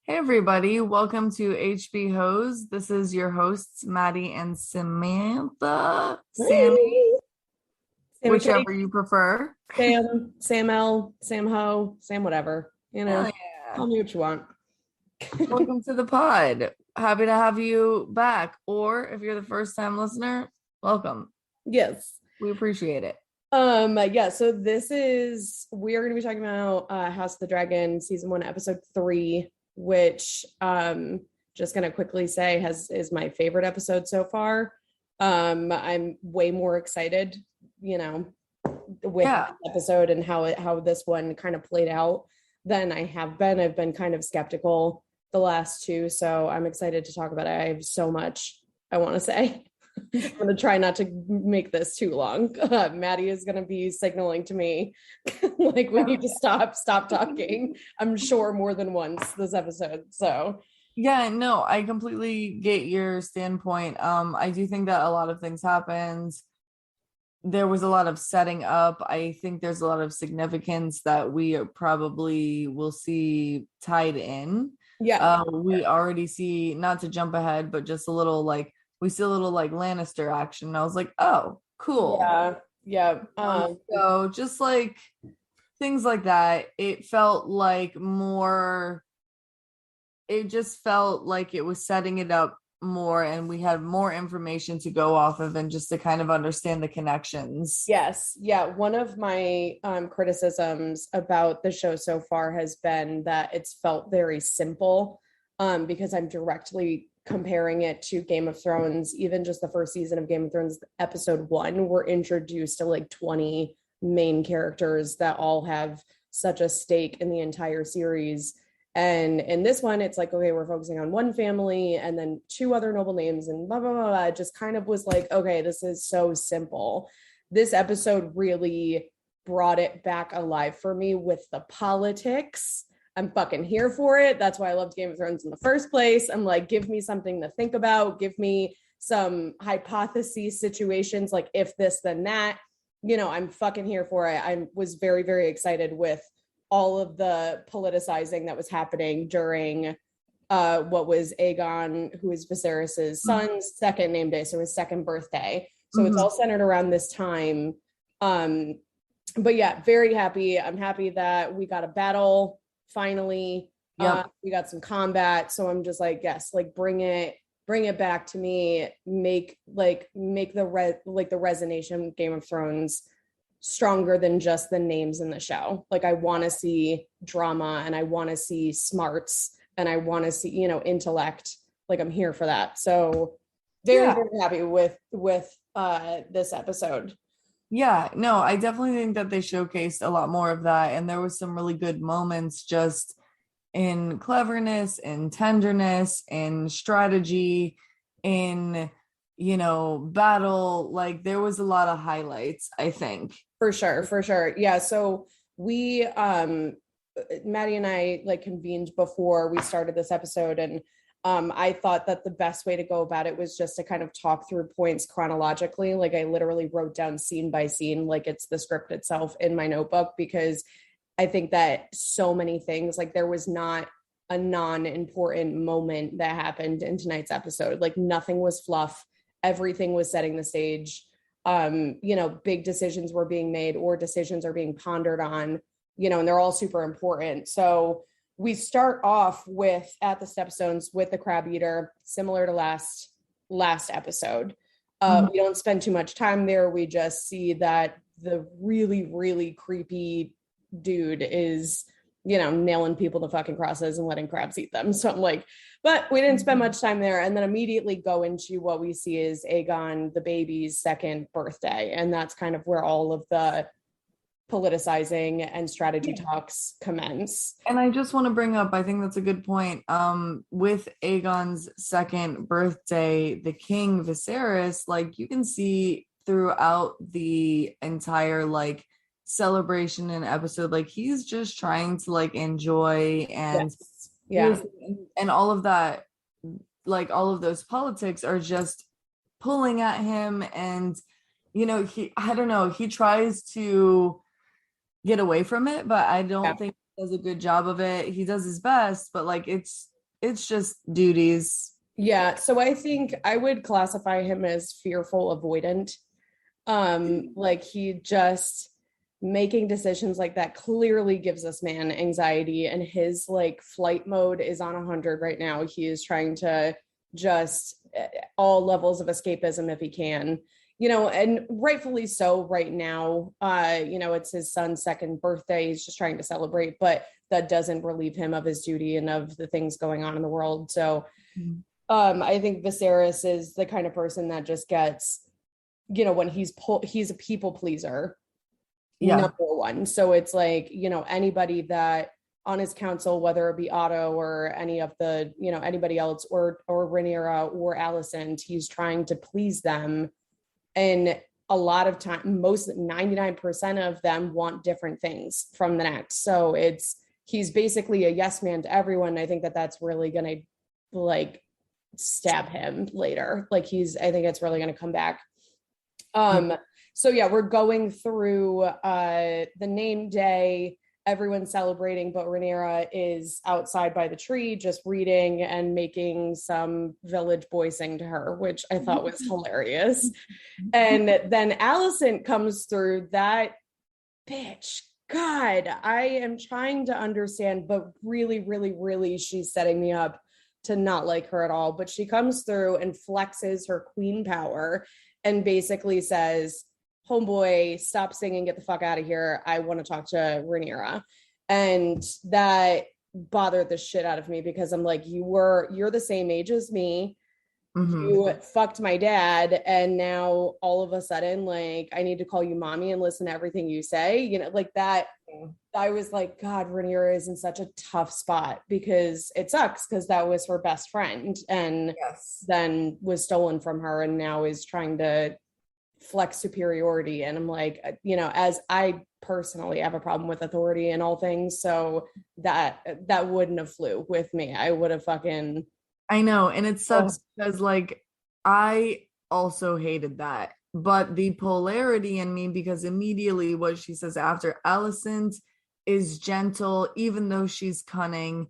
Hey everybody, welcome to HBHOES. This is your hosts, Maddie and Sammy, Hey. Sammy K, whichever you prefer. Sam L, Sam Ho, Sam whatever. Hell yeah. Call me what you want. Welcome to the pod. Happy to have you back. Or if you're the first time listener, welcome. Yes. We appreciate it. Yeah, so we are gonna be talking about House of the Dragon season 1 episode 3, which just gonna quickly say is my favorite episode so far. I'm way more excited, you know, with Yeah. this episode and how this one kind of played out than I have been. I've been kind of skeptical the last two, so I'm excited to talk about it. I have so much I want to say. I'm going to try not to make this too long. Maddie is going to be signaling to me like we need to stop talking. I'm sure more than once this episode. So Yeah, no, I completely get your standpoint. I do think that a lot of things happened. There was a lot of setting up. I think there's a lot of significance that we probably will see tied in. yeah, We already see, not to jump ahead, but just a little like we see a little like Lannister action. And I was like, oh, cool. yeah. So just like things like that, it just felt like it was setting it up more and we had more information to go off of and just to kind of understand the connections. Yes. Yeah. One of my criticisms about the show so far has been that it's felt very simple, because I'm directly comparing it to Game of Thrones. Even just the first season of Game of Thrones, episode 1, we're introduced to like 20 main characters that all have such a stake in the entire series. And in this one, it's like, okay, we're focusing on one family and then two other noble names and blah, blah, blah, blah. It just kind of was like, okay, this is so simple. This episode really brought it back alive for me with the politics. I'm fucking here for it. That's why I loved Game of Thrones in the first place. I'm like, give me something to think about. Give me some hypotheses, situations like if this, then that. I'm fucking here for it. I was very, very excited with all of the politicizing that was happening during what was Aegon, who is Viserys' son's second name day, so his second birthday. So it's all centered around this time. But yeah, very happy. I'm happy that we got a battle finally. Yep. We got some combat. So I'm just like, yes, like bring it back to me. Make the resonation Game of Thrones stronger than just the names in the show. Like I want to see drama and I want to see smarts and I want to see, intellect. Like I'm here for that. So very, Yeah. very happy with this episode. Yeah, no, I definitely think that they showcased a lot more of that. And there was some really good moments just in cleverness, in tenderness, in strategy, in, battle. Like there was a lot of highlights, I think. For sure, for sure. Yeah. So we Maddie and I like convened before we started this episode, and I thought that the best way to go about it was just to kind of talk through points chronologically. Like I literally wrote down scene by scene, like it's the script itself in my notebook, because I think that so many things, like there was not a non-important moment that happened in tonight's episode. Like nothing was fluff. Everything was setting the stage. Big decisions were being made or decisions are being pondered on, and they're all super important. So we start off with at the Stepstones with the crab eater, similar to last episode. We don't spend too much time there. We just see that the really, really creepy dude is, nailing people to fucking crosses and letting crabs eat them. So I'm like, but we didn't spend much time there. And then immediately go into what we see is Aegon, the baby's second birthday. And that's kind of where all of the politicizing and strategy talks commence. And I just want to bring up, I think that's a good point. With Aegon's second birthday, the king Viserys, like you can see throughout the entire like celebration and episode, like he's just trying to like enjoy and Yes. and all of that, like all of those politics are just pulling at him. And I don't know, he tries to get away from it, but I don't think he does a good job of it. He does his best, but like it's it's just duties. Yeah, so I think I would classify him as fearful avoidant. Like he just making decisions like that clearly gives this man anxiety, and his like flight mode is on 100 right now. He is trying to just all levels of escapism if he can, and rightfully so right now. It's his son's second birthday. He's just trying to celebrate, but that doesn't relieve him of his duty and of the things going on in the world. So I think Viserys is the kind of person that just gets, when he's a people pleaser, number one. So it's like, anybody that on his council, whether it be Otto or any of the, anybody else, or Rhaenyra or Alicent, he's trying to please them. And a lot of time, most 99% of them want different things from the next. So he's basically a yes man to everyone. I think that's really going to like stab him later. Like I think it's really going to come back. So yeah, we're going through the name day, everyone's celebrating, but Rhaenyra is outside by the tree just reading and making some village boy sing to her, which I thought was hilarious. And then Alicent comes through. That bitch, God, I am trying to understand, but really, really, really, she's setting me up to not like her at all. But she comes through and flexes her queen power and basically says, homeboy, stop singing, get the fuck out of here. I want to talk to Rhaenyra. And that bothered the shit out of me because I'm like, you're the same age as me. You fucked my dad. And now all of a sudden, like, I need to call you mommy and listen to everything you say, like that. I was like, God, Rhaenyra is in such a tough spot because it sucks because that was her best friend and then was stolen from her and now is trying to flex superiority. And I'm like, as I personally have a problem with authority in all things, so that wouldn't have flew with me. I would have fucking, I know, and it sucks because like I also hated that, but the polarity in me, because immediately what she says after, Alicent is gentle even though she's cunning.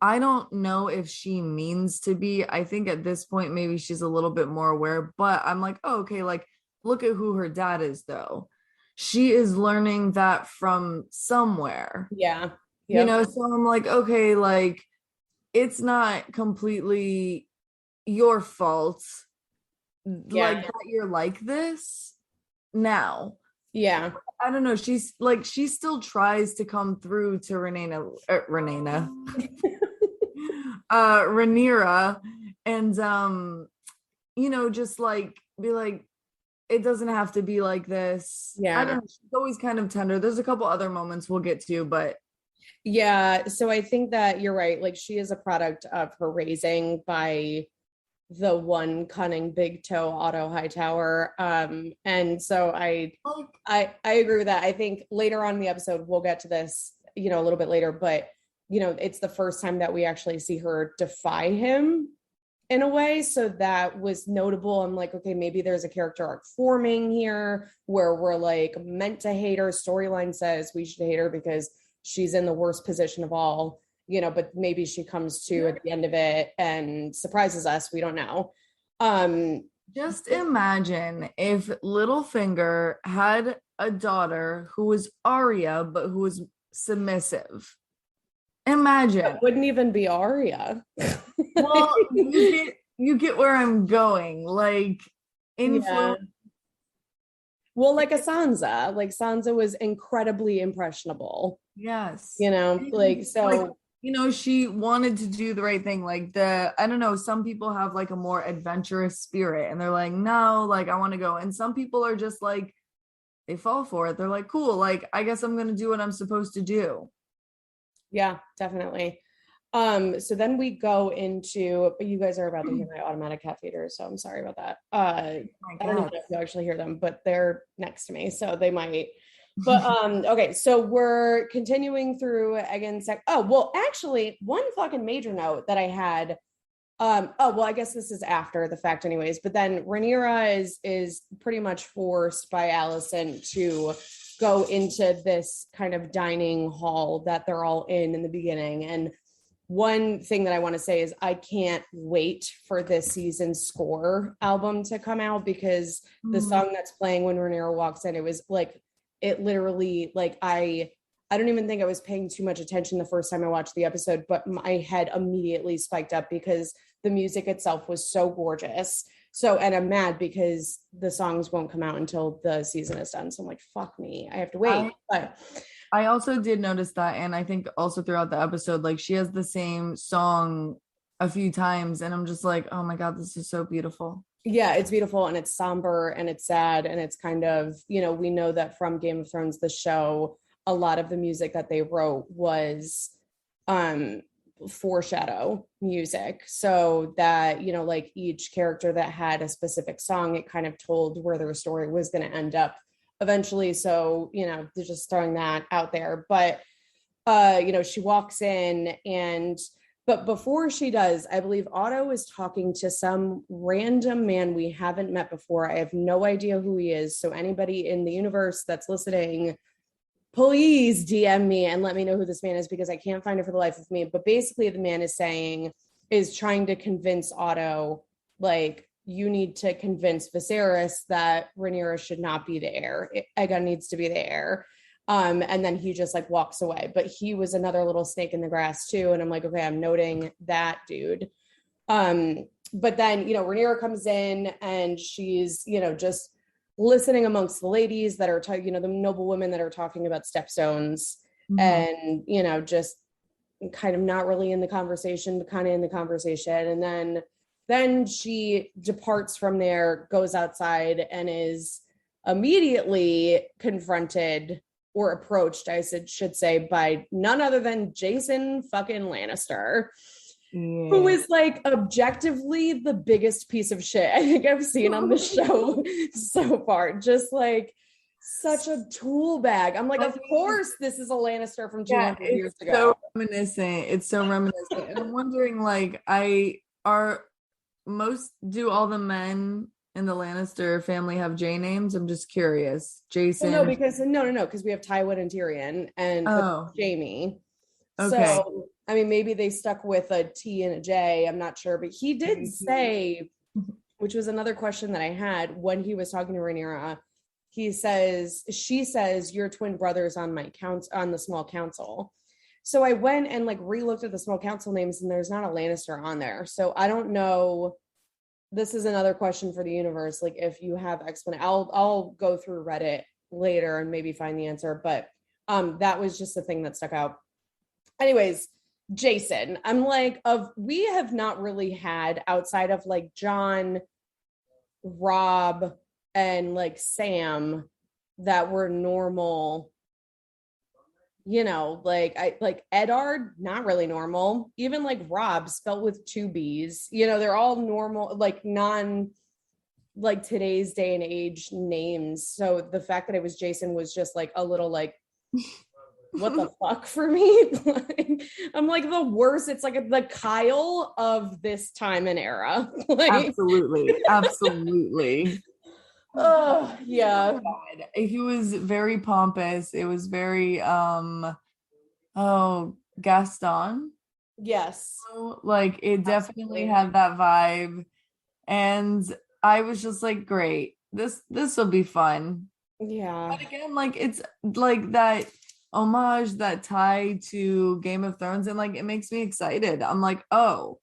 I don't know if she means to be. I think at this point maybe she's a little bit more aware, but I'm like, oh, okay, like look at who her dad is though. She is learning that from somewhere. Yeah. So I'm like, okay, like it's not completely your fault like that you're like this now. Yeah. I don't know. She's like, she still tries to come through to Rhaenyra and just like be like, it doesn't have to be like this. Yeah. I don't know. She's always kind of tender. There's a couple other moments we'll get to, but yeah. So I think that you're right. Like she is a product of her raising by the one cunning big toe Otto Hightower. And so I agree with that. I think later on in the episode, we'll get to this, a little bit later, but it's the first time that we actually see her defy him in a way. So that was notable. I'm like, okay, maybe there's a character arc forming here where we're like meant to hate her. Storyline says we should hate her because she's in the worst position of all, but maybe she comes to at the end of it and surprises us. We don't know. Just imagine if Littlefinger had a daughter who was Arya, but who was submissive. Imagine. It wouldn't even be Arya. Well, you get where I'm going. Like, influence. Yeah. Well, like a Sansa. Like Sansa was incredibly impressionable. Yes. Like so. Like, she wanted to do the right thing. Like I don't know, some people have like a more adventurous spirit and they're like, no, like I want to go. And some people are just like, they fall for it. They're like, cool, like I guess I'm going to do what I'm supposed to do. Yeah, definitely. So then we go into, you guys are about to hear my automatic cat feeders, so I'm sorry about that. I don't know if you actually hear them, but they're next to me, so they might. But okay, so we're continuing through again. Actually, one fucking major note that I had. I guess this is after the fact, anyways. But then Rhaenyra is pretty much forced by Alicent to go into this kind of dining hall that they're all in the beginning, and one thing that I want to say is I can't wait for this season's score album to come out, because the song that's playing when Rhaenyra walks in, it was like, it literally, like, I don't even think I was paying too much attention the first time I watched the episode, but my head immediately spiked up because the music itself was so gorgeous. So, and I'm mad because the songs won't come out until the season is done. So I'm like, fuck me, I have to wait. But I also did notice that, and I think also throughout the episode, like she has the same song a few times, and I'm just like, oh my God, this is so beautiful. yeah, it's beautiful, and it's somber, and it's sad, and it's kind of, you know, we know that from Game of Thrones, the show, a lot of the music that they wrote was foreshadow music, so that, you know, like each character that had a specific song, it kind of told where their story was going to end up eventually. So, you know, they're just throwing that out there. But you know, she walks in, and but before she does, I believe Otto is talking to some random man we haven't met before. I have no idea who he is. So anybody in the universe that's listening, please DM me and let me know who this man is, because I can't find it for the life of me. But basically the man is trying to convince Otto, like, you need to convince Viserys that Rhaenyra should not be the heir. Aegon needs to be the heir. And then he just like walks away. But he was another little snake in the grass too. And I'm like, okay, I'm noting that dude. But then, you know, Rhaenyra comes in, and she's, you know, just listening amongst the ladies that are, you know, the noble women that are talking about stepstones, and, you know, just kind of not really in the conversation, but kind of in the conversation. And then she departs from there, goes outside, and is immediately confronted, or approached, I should say, by none other than Jason fucking Lannister, who is like objectively the biggest piece of shit I think I've seen on the show so far. Just like such a tool bag. I'm like, of course this is a Lannister from 200 years ago. So reminiscent. It's so reminiscent. And I'm wondering, like, do all the men in the Lannister family have J names? I'm just curious. Jason. Well, no, because we have Tywin and Tyrion and Jaime. Okay. So I mean, maybe they stuck with a T and a J. I'm not sure, but he did say, which was another question that I had when he was talking to Rhaenyra. She says, "Your twin brothers on my on the small council." So I went and like re-looked at the small council names, and there's not a Lannister on there. So I don't know. This is another question for the universe. Like, if you have explanation, I'll go through Reddit later and maybe find the answer. But that was just the thing that stuck out. Anyways, Jason, I'm like, we have not really had, outside of like John, Rob, and like Sam, that were normal. You know, like Eddard, not really normal. Even like Rob, spelled with 2 B's. You know, they're all normal, like like today's day and age names. So the fact that it was Jason was just like a little like, what the fuck for me? I'm like the worst. It's like the Kyle of this time and era. Like, absolutely. Oh yeah. God. He was very pompous. It was very Gaston. Yes. So, like, it definitely had that vibe. And I was just like, great. This will be fun. Yeah. But again, like, it's like that homage, that tie to Game of Thrones, and like it makes me excited. I'm like, oh,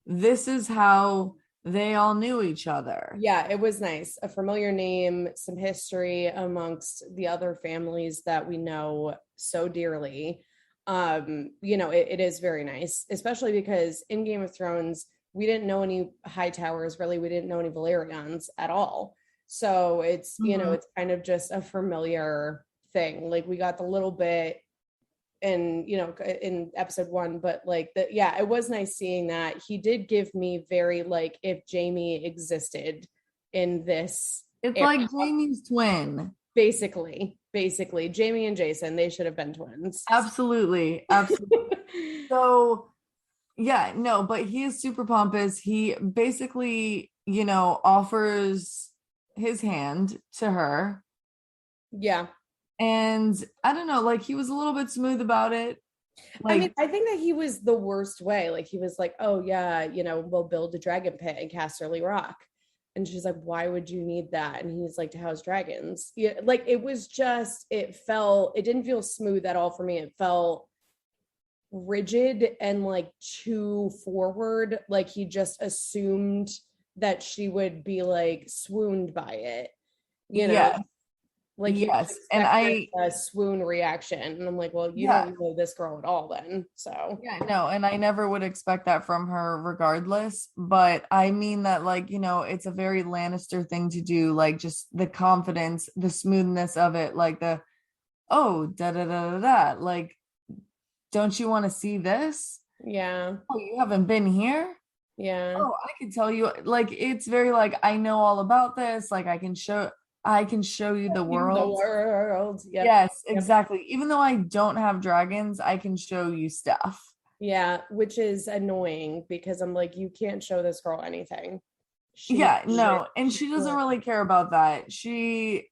this is how they all knew each other. Yeah, it was nice. A familiar name, some history amongst the other families that we know so dearly. You know, it is very nice, especially because in Game of Thrones, we didn't know any Hightowers, really. We didn't know any Valerians at all. So it's, you know, it's kind of just a familiar thing. Like, we got the little bit in episode 1, but like it was nice seeing that. He did give me very, like, if Jaime existed in this, it's era, like Jaime's twin, basically Jaime and Jason, they should have been twins. Absolutely. So yeah, no, but he is super pompous. He basically, you know, offers his hand to her. Yeah. And I don't know, like, he was a little bit smooth about it. I mean, Like, I think that he was the worst way. Like he was like, oh yeah, we'll build a dragon pit in Casterly Rock. And she's like, why would you need that? And he's like, to house dragons. Yeah, like it was just, it didn't feel smooth at all for me. It felt rigid and like too forward. Like he just assumed that she would be like swooned by it, you know? yeah, Like you just yes. And expected a swoon reaction. And I'm like, well, you yeah, don't know this girl at all then. So yeah, no, and I never would expect that from her regardless. But I mean that, like, it's a very Lannister thing to do, like just the confidence, the smoothness of it, like oh, da da da da da. Like, don't you want to see this? yeah. Oh, you haven't been here? Yeah. Oh, I can tell you, like, it's very like, I know all about this. Like, I can show you the The world. world. Yep. Yes, Yep. exactly. Even though I don't have dragons, I can show you stuff. Yeah, which is annoying because I'm like, you can't show this girl anything. She, Yeah, no, and she doesn't really care about that. She,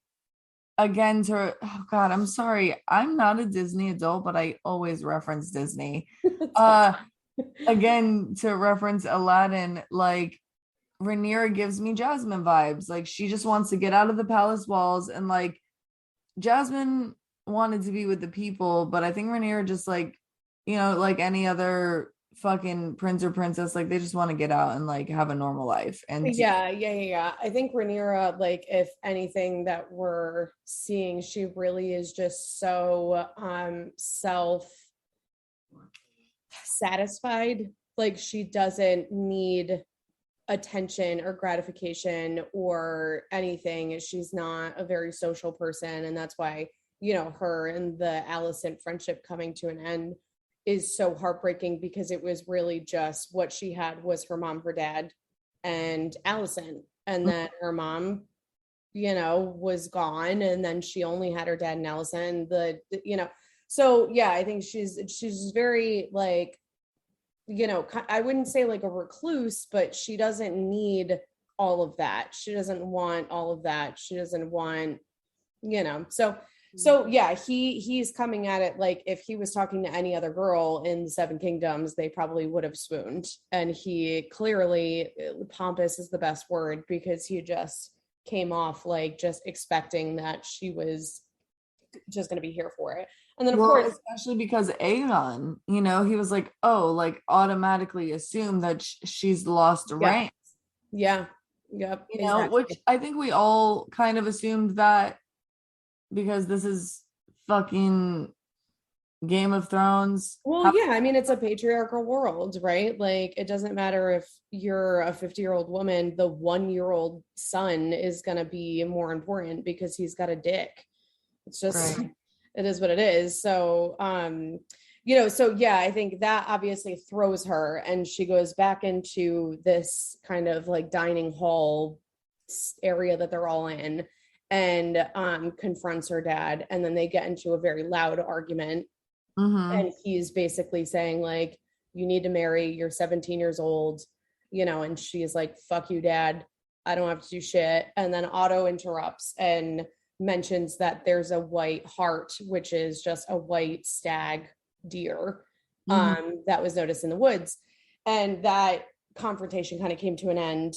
again, oh God, I'm sorry. I'm not a Disney adult, but I always reference Disney. it's fine. Uh, again, to reference Aladdin, like Rhaenyra gives me Jasmine vibes. Like she just wants to get out of the palace walls, and like Jasmine wanted to be with the people, but I think Rhaenyra just like, like any other fucking prince or princess, like they just want to get out and like have a normal life. And Yeah. I think Rhaenyra, like, if anything that we're seeing, she really is just so self satisfied. Like she doesn't need attention or gratification or anything. She's not a very social person. And that's why, her and the Alicent friendship coming to an end is so heartbreaking because it was really just what she had was her mom, her dad, and Alicent. And then her mom, was gone. And then she only had her dad and Alicent. So yeah, I think she's very like, I wouldn't say like a recluse, but she doesn't need all of that. She doesn't want all of that. She doesn't want, so yeah, he's coming at it like if he was talking to any other girl in the Seven Kingdoms, they probably would have swooned. And he clearly, pompous is the best word, because he just came off like just expecting that she was just going to be here for it. And then of well, course, especially because Aegon, he was like, oh, like automatically assume that she's lost yeah, rank, yeah, yep, exactly. which I think we all kind of assumed that because this is fucking Game of Thrones. Well, yeah, I mean, it's a patriarchal world, right? Like, it doesn't matter if you're a 50-year-old woman, the 1-year-old son is going to be more important because he's got a dick. It's just, Right. it is what it is. So, so yeah, I think that obviously throws her, and she goes back into this kind of like dining hall area that they're all in, and confronts her dad. And then they get into a very loud argument. Mm-hmm. And he's basically saying like, you need to marry, you're 17 years old, and she's like, fuck you, dad, I don't have to do shit. And then Otto interrupts and mentions that there's a white hart, which is just a white stag deer, Mm-hmm. that was noticed in the woods. And that confrontation kind of came to an end.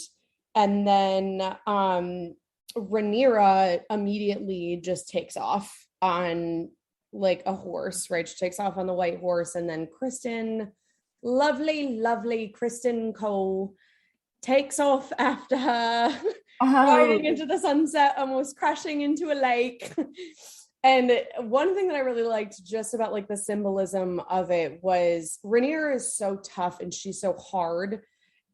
And then Rhaenyra immediately just takes off on like a horse, right? She takes off on the white horse, and then Kristen, lovely Kristen Cole, takes off after her, riding into the sunset, almost crashing into a lake. And one thing that I really liked just about like the symbolism of it was Rhaenyra is so tough and she's so hard.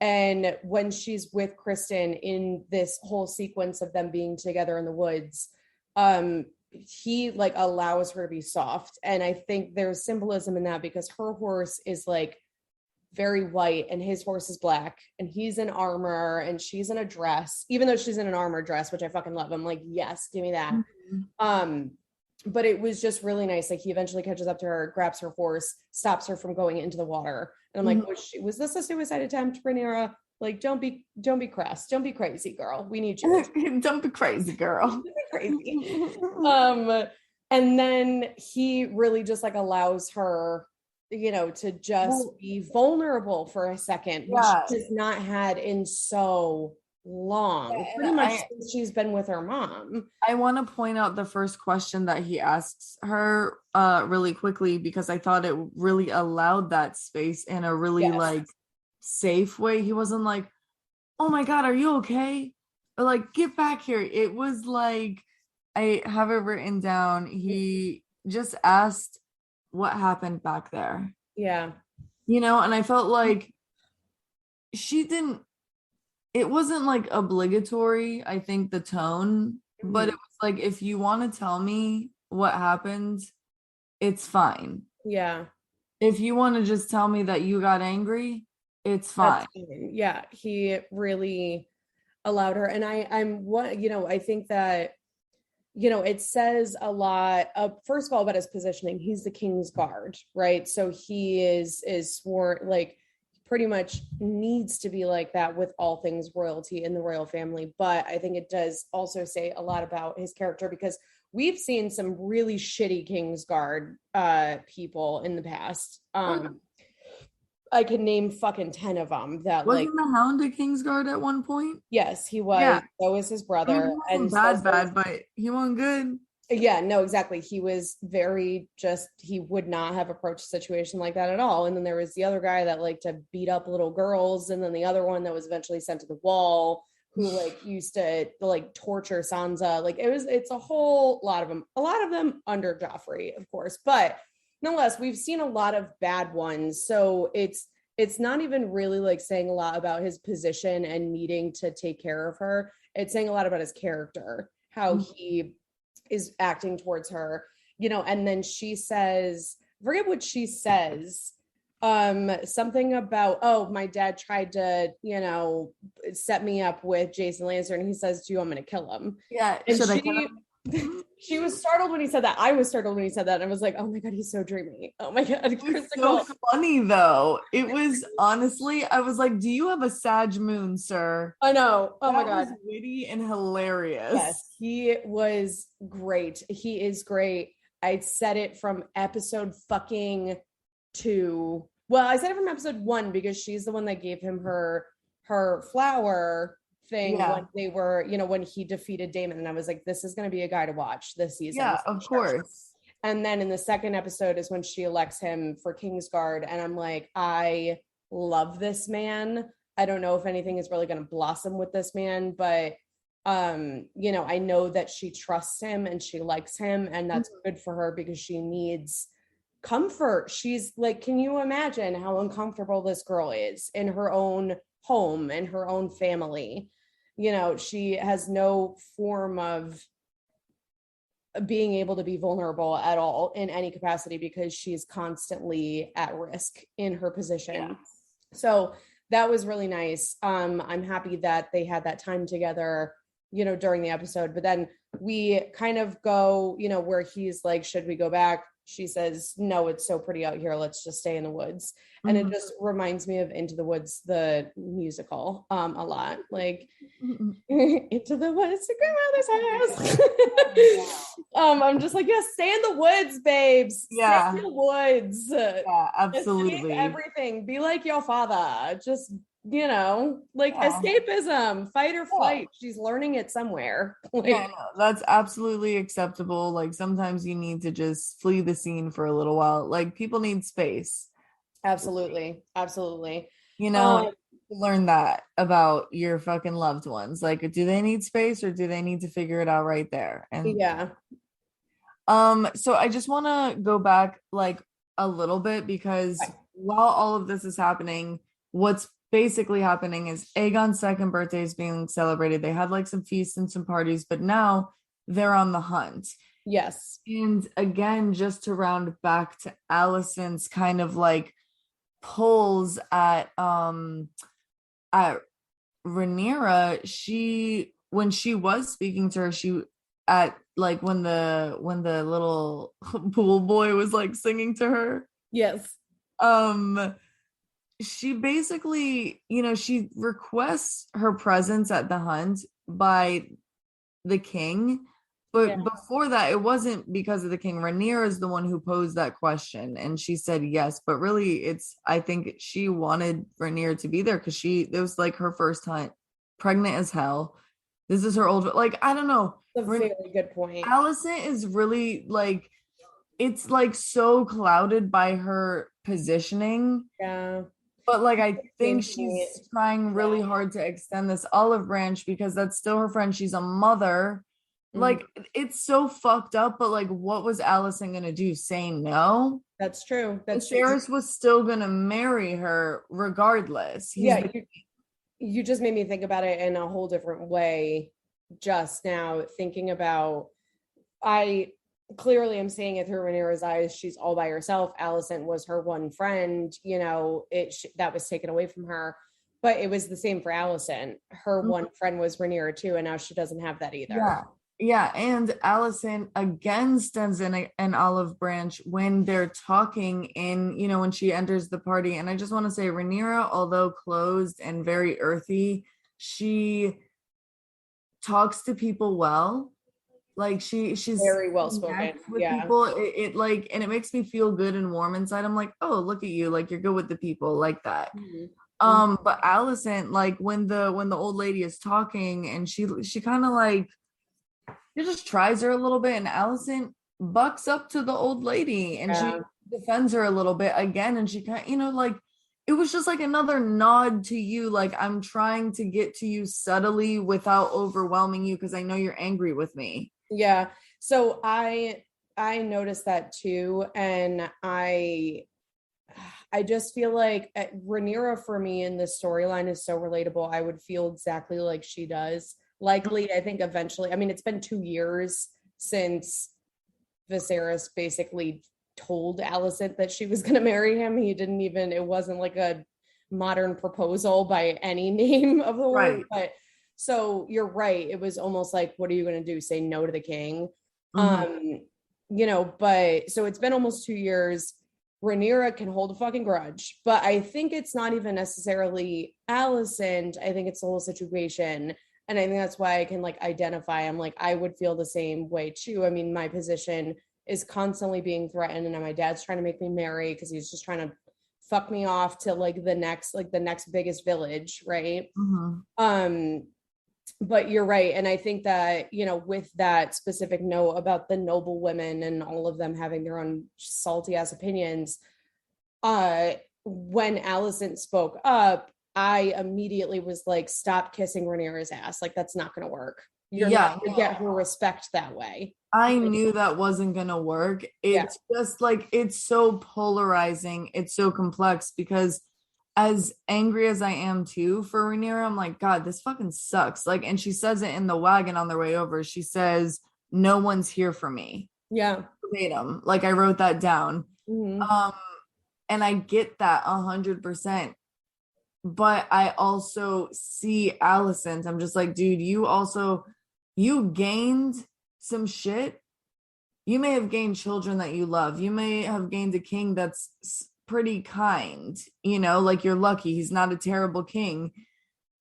And when she's with Kristen in this whole sequence of them being together in the woods, he like allows her to be soft. And I think there's symbolism in that because her horse is like very white and his horse is black, and he's in armor and she's in a dress, even though she's in an armor dress, which I fucking love. I'm like, yes, give me that. Mm-hmm. But it was just really nice. Like he eventually catches up to her, grabs her horse, stops her from going into the water. And I'm like, was this a suicide attempt, Rhaenyra? Like, don't be crass. Don't be crazy, girl. We need you. Don't be crazy, girl. Don't be crazy. And then he really just like allows her to just be vulnerable for a second, which Yeah. she has not had in so long, pretty much since she's been with her mom. I want to point out the first question that he asks her really quickly, because I thought it really allowed that space in a really like safe way. He wasn't like, "Oh my God, are you okay?" Or like, "Get back here." It was like, I have it written down. He just asked what happened back there, Yeah. and I felt like she didn't, it wasn't like obligatory, I think, the tone, but it was like, if you want to tell me what happened, it's fine. Yeah. If you want to just tell me that you got angry, it's fine. Yeah, he really allowed her. And I'm what, I think that, it says a lot of, first of all, about his positioning. He's the king's guard, right? So he is sworn, like, pretty much needs to be like that with all things royalty in the royal family. But I think it does also say a lot about his character, because we've seen some really shitty Kingsguard people in the past. I can name fucking 10 of them that Wasn't like, the Hound a Kingsguard at one point? yes, he was. Yeah. So was his I mean, brother. he And wasn't so bad, but he wasn't good. yeah, no, exactly. He was very just, he would not have approached a situation like that at all. And then there was the other guy that liked to beat up little girls. And then the other one that was eventually sent to the wall, who like used to like torture Sansa. Like it's a whole lot of them, under Joffrey, of course. But nonetheless, we've seen a lot of bad ones. So it's not even really like saying a lot about his position and needing to take care of her. It's saying a lot about his character, how he is acting towards her, and then she says, I forget what she says, something about, oh, my dad tried to, set me up with Jason Lannister, and he says, do you want me to kill him? Yeah. And Should I kill him? she was startled when he said that. I was startled when he said that. And I was like, oh my God, he's so dreamy. Oh my God. It was so funny though. It was honestly, I was like, do you have a Sag moon, sir? I know. Oh my That God. was witty and hilarious. Yes, he was great. He is great. I said it from episode fucking 2. Well, I said it from episode 1 because she's the one that gave him her flower thing when they were, when he defeated Daemon. And I was like, this is going to be a guy to watch this season. Yeah, of course. And then in the second episode is when she elects him for Kingsguard. And I'm like, I love this man. I don't know if anything is really going to blossom with this man, but I know that she trusts him and she likes him, and that's good for her because she needs comfort. She's like, can you imagine how uncomfortable this girl is in her own home and her own family? She has no form of being able to be vulnerable at all in any capacity because she's constantly at risk in her position. Yeah. So that was really nice. I'm happy that they had that time together, during the episode. But then we kind of go, where he's like, should we go back? She says, no, it's so pretty out here. Let's just stay in the woods. And it just reminds me of Into the Woods, the musical, a lot. Like, into the woods to grandmother's house. I'm just like, yes, stay in the woods, babes. Yeah. Stay in the woods. Yeah, absolutely. Everything. Be like your father. Just, escapism, fight or flight. She's learning it somewhere. No, that's absolutely acceptable. Like sometimes you need to just flee the scene for a little while. Like people need space. Absolutely. Learn that about your fucking loved ones. Like, do they need space or do they need to figure it out right there? And so I just want to go back like a little bit because while all of this is happening, what's basically happening is Aegon's second birthday is being celebrated. They had like some feasts and some parties, but now they're on the hunt. Yes. And again, just to round back to Alicent's kind of like pulls at Rhaenyra, when she was speaking to her, she at like when the little pool boy was like singing to her. Yes. She basically, she requests her presence at the hunt by the king, But before that, it wasn't because of the king. Rhaenyra is the one who posed that question, and she said yes. But really, I think she wanted Rhaenyra to be there because it was like her first time, pregnant as hell. This is her old, like, I don't know. That's a very good point. Alicent is really like, it's like so clouded by her positioning. Yeah. But like, I think she's trying really hard to extend this olive branch because that's still her friend. She's a mother. Like, it's so fucked up, but like, what was Alicent gonna do? Say no? That's true. That's Viserys was still gonna marry her regardless. You just made me think about it in a whole different way just now, thinking about, I clearly am seeing it through Rhaenyra's eyes. She's all by herself. Alicent was her one friend, you know, that was taken away from her. But it was the same for Alicent. Her one friend was Rhaenyra too, and now she doesn't have that either. Yeah, and Alicent again stands in an olive branch when they're talking when she enters the party. And I just want to say, Rhaenyra, although closed and very earthy, she talks to people well. Like she's very well spoken with people. It like, and it makes me feel good and warm inside. I'm like, oh, look at you, like you're good with the people, like that. But Alicent, like when the old lady is talking and she kind of like, she just tries her a little bit, and Alicent bucks up to the old lady and she defends her a little bit again. And she kind of, like, it was just like another nod to you. Like, I'm trying to get to you subtly without overwhelming you because I know you're angry with me. Yeah. So I noticed that too. And I just feel like Rhaenyra for me in this storyline is so relatable. I would feel exactly like she does. Likely, I think eventually, I mean, it's been 2 years since Viserys basically told Alicent that she was going to marry him. It wasn't like a modern proposal by any name of the word. But so you're right. It was almost like, what are you going to do? Say no to the king? But so it's been almost 2 years. Rhaenyra can hold a fucking grudge, but I think it's not even necessarily Alicent. I think it's the whole situation. And I think that's why I can like identify. I'm like, I would feel the same way too. I mean, my position is constantly being threatened, and my dad's trying to make me marry because he's just trying to fuck me off to like the next biggest village, right? But you're right. And I think that, with that specific note about the noble women and all of them having their own salty ass opinions, when Alicent spoke up, I immediately was like, stop kissing Rhaenyra's ass. Like, that's not going to work. You're not going to get her respect that way. I knew that wasn't going to work. It's just like, it's so polarizing. It's so complex because as angry as I am too for Rhaenyra, I'm like, God, this fucking sucks. Like, and she says it in the wagon on their way over. She says, no one's here for me. Yeah. Verbatim. Like, I wrote that down. And I get that 100%. But I also see Alicent. I'm just like, dude, you gained some shit. You may have gained children that you love. You may have gained a king that's pretty kind, like you're lucky. He's not a terrible king,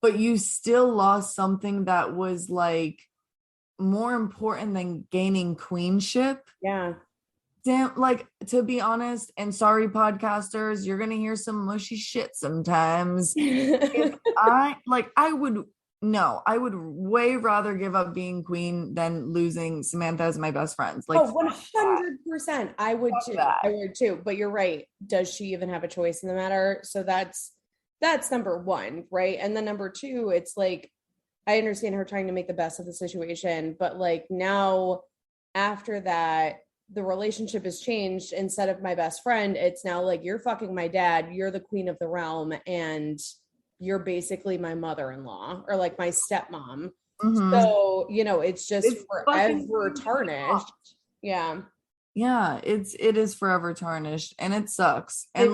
but you still lost something that was like more important than gaining queenship. Yeah. Damn, like, to be honest, and sorry, podcasters, you're gonna hear some mushy shit sometimes. I would way rather give up being queen than losing Samantha as my best friend. Like, 100%. I would too. I would too. But you're right. Does she even have a choice in the matter? So that's number one, right? And then number two, it's like, I understand her trying to make the best of the situation, but like now after that, the relationship has changed. Instead of my best friend, it's now like, you're fucking my dad, you're the queen of the realm, and you're basically my mother-in-law or like my stepmom. So, it's forever tarnished. Yeah. Yeah, it is forever tarnished, and it sucks. And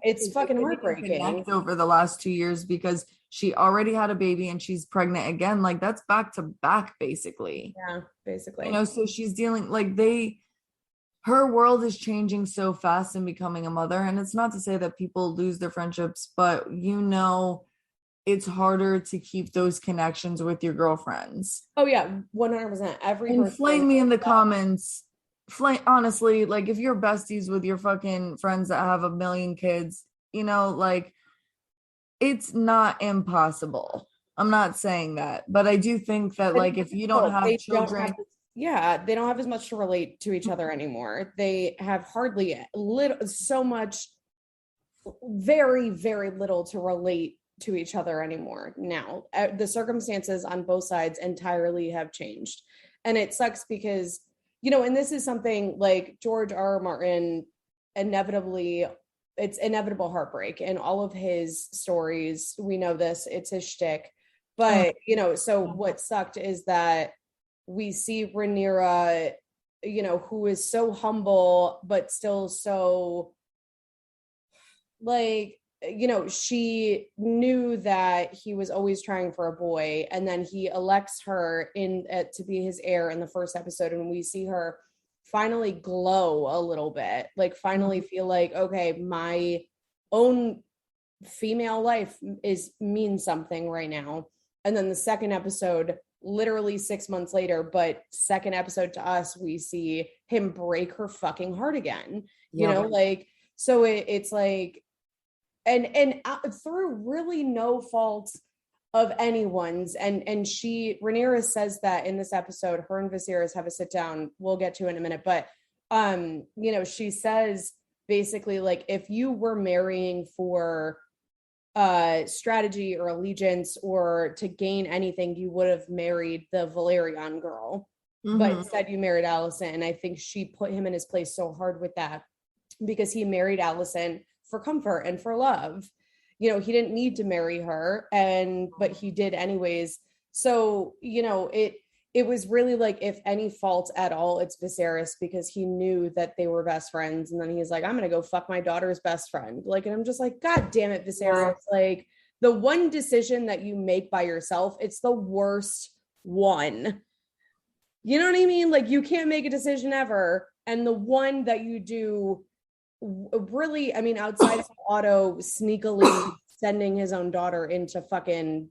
it's fucking heartbreaking over the last 2 years because she already had a baby and she's pregnant again. Like, that's back to back, basically. Yeah, basically. So she's dealing like her world is changing so fast and becoming a mother. And it's not to say that people lose their friendships, but it's harder to keep those connections with your girlfriends. Oh yeah, 100%. Every And person flame me in the comments. Flame, honestly, like if you're besties with your fucking friends that have a million kids, you know, like it's not impossible. I'm not saying that, but I do think that like if you don't have they don't have children, they don't have as much to relate to each other anymore. They have hardly little so much very very little to relate to each other anymore now. The circumstances on both sides entirely have changed, and it sucks because and this is something like George R. Martin inevitably, it's inevitable heartbreak in all of his stories. We know this, it's his shtick. But so what sucked is that we see Rhaenyra, who is so humble but still so like she knew that he was always trying for a boy, and then he elects her to be his heir in the first episode, and we see her finally glow a little bit, like finally feel like, okay, my own female life means something right now. And then the second episode, literally 6 months later, but second episode to us, we see him break her fucking heart again. Like, so it's like, and through really no fault of anyone's, and Rhaenyra says that in this episode, her and Viserys have a sit down, we'll get to in a minute, but she says basically, like, if you were marrying for strategy or allegiance or to gain anything, you would have married the Valerian girl. But instead you married Alicent, and I think she put him in his place so hard with that, because he married Alicent for comfort and for love. He didn't need to marry her, but he did anyways. So it was really like, if any fault at all, it's Viserys, because he knew that they were best friends, and then he's like, I'm gonna go fuck my daughter's best friend. Like, and I'm just like, God damn it, Viserys. Like, the one decision that you make by yourself, it's the worst one. You know what I mean? Like, you can't make a decision ever, and the one that you do, really, I mean, outside of Otto sneakily sending his own daughter in to fucking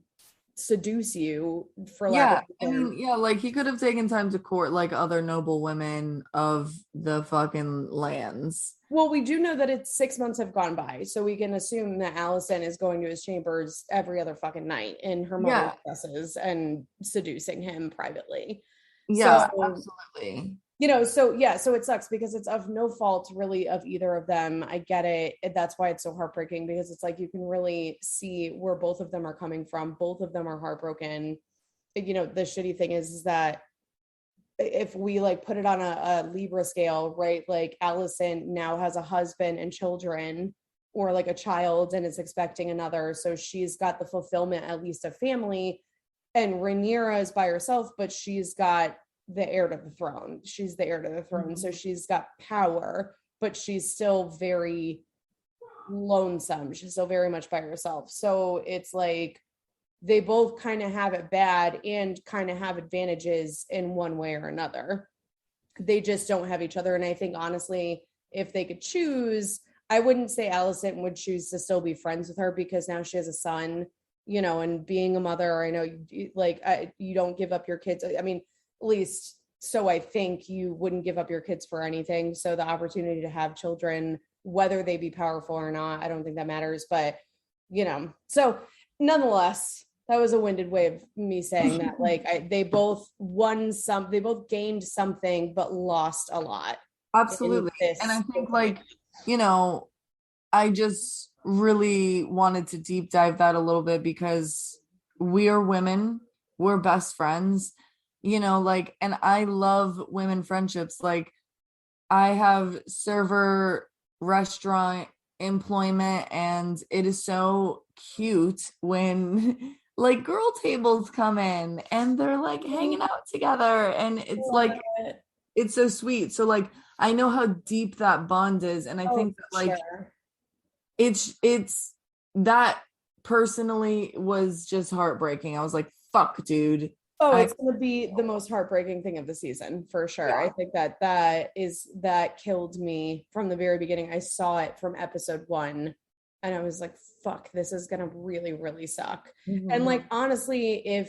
seduce you, for lack of like he could have taken time to court like other noble women of the fucking lands. Well, we do know that it's 6 months have gone by, so we can assume that Alicent is going to his chambers every other fucking night in her mother's dresses and seducing him privately. Yeah, so, absolutely. So it sucks because it's of no fault really of either of them. I get it. That's why it's so heartbreaking, because it's like you can really see where both of them are coming from. Both of them are heartbroken. The shitty thing is that if we like put it on a Libra scale, right? Like, Alicent now has a husband and children, or like a child, and is expecting another. So she's got the fulfillment, at least, of family. And Rhaenyra is by herself, but she's got the heir to the throne. She's the heir to the throne. So she's got power, but she's still very lonesome. She's still very much by herself. So it's like they both kind of have it bad and kind of have advantages in one way or another. They just don't have each other. And I think, honestly, if they could choose, I wouldn't say Alicent would choose to still be friends with her, because now she has a son, and being a mother, I know, like, you don't give up your kids. I mean, at least so I think you wouldn't give up your kids for anything. So the opportunity to have children, whether they be powerful or not, I don't think that matters. But, so nonetheless, that was a winded way of me saying that. Like, they both gained something, but lost a lot. Absolutely. And I think, like, I just really wanted to deep dive that a little bit, because we are women, we're best friends. Like, and I love women friendships. Like, I have server restaurant employment, and it is so cute when like girl tables come in and they're like hanging out together, and it's like, it's so sweet. So like, I know how deep that bond is, and I think that like it's that personally was just heartbreaking. I was like, fuck, dude. It's going to be the most heartbreaking thing of the season, for sure. Yeah. I think that killed me from the very beginning. I saw it from episode 1. And I was like, fuck, this is gonna really, really suck. Mm-hmm. And like, honestly,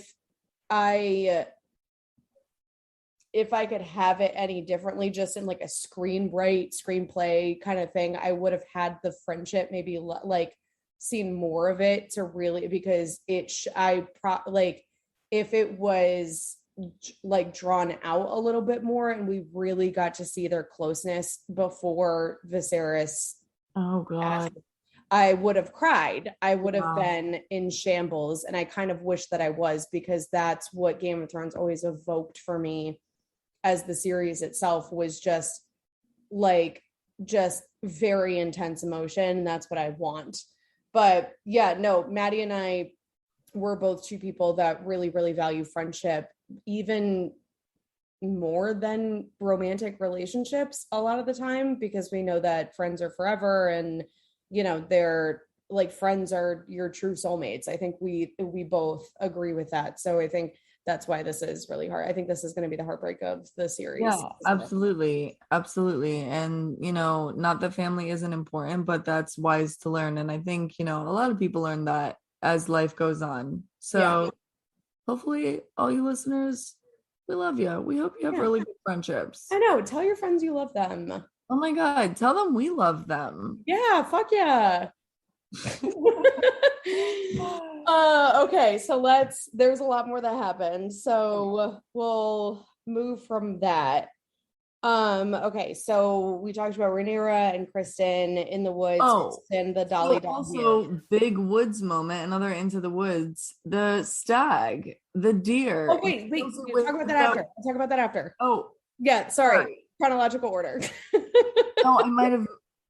I if I could have it any differently, just in like a screenplay kind of thing, I would have had the friendship maybe like seen more of it to really, because like if it was like drawn out a little bit more and we really got to see their closeness before Viserys Oh God. I would have cried. I would have been in shambles. And I kind of wish that I was, because that's what Game of Thrones always evoked for me as the series itself, was just very intense emotion. That's what I want. But yeah, no, Maddie and I were both two people that really, really value friendship, even more than romantic relationships a lot of the time, because we know that friends are forever, and they're like, friends are your true soulmates. I think we both agree with that. So I think that's why this is really hard. I think this is going to be the heartbreak of the series. Yeah, absolutely. Absolutely. And, not that family isn't important, but that's wise to learn. And I think, a lot of people learn that as life goes on. So hopefully all you listeners, we love you. We hope you have really good friendships. I know. Tell your friends you love them. Oh my God. Tell them we love them. Yeah. Fuck yeah. Okay, so there's a lot more that happened, so we'll move from that. Okay, so we talked about Rhaenyra and Kristen in the woods, and the Dolly so also big woods moment, another Into the Woods, the stag, the deer. Oh wait, we'll talk about that after. I'll talk about that after. Oh yeah, sorry. Chronological order. Oh,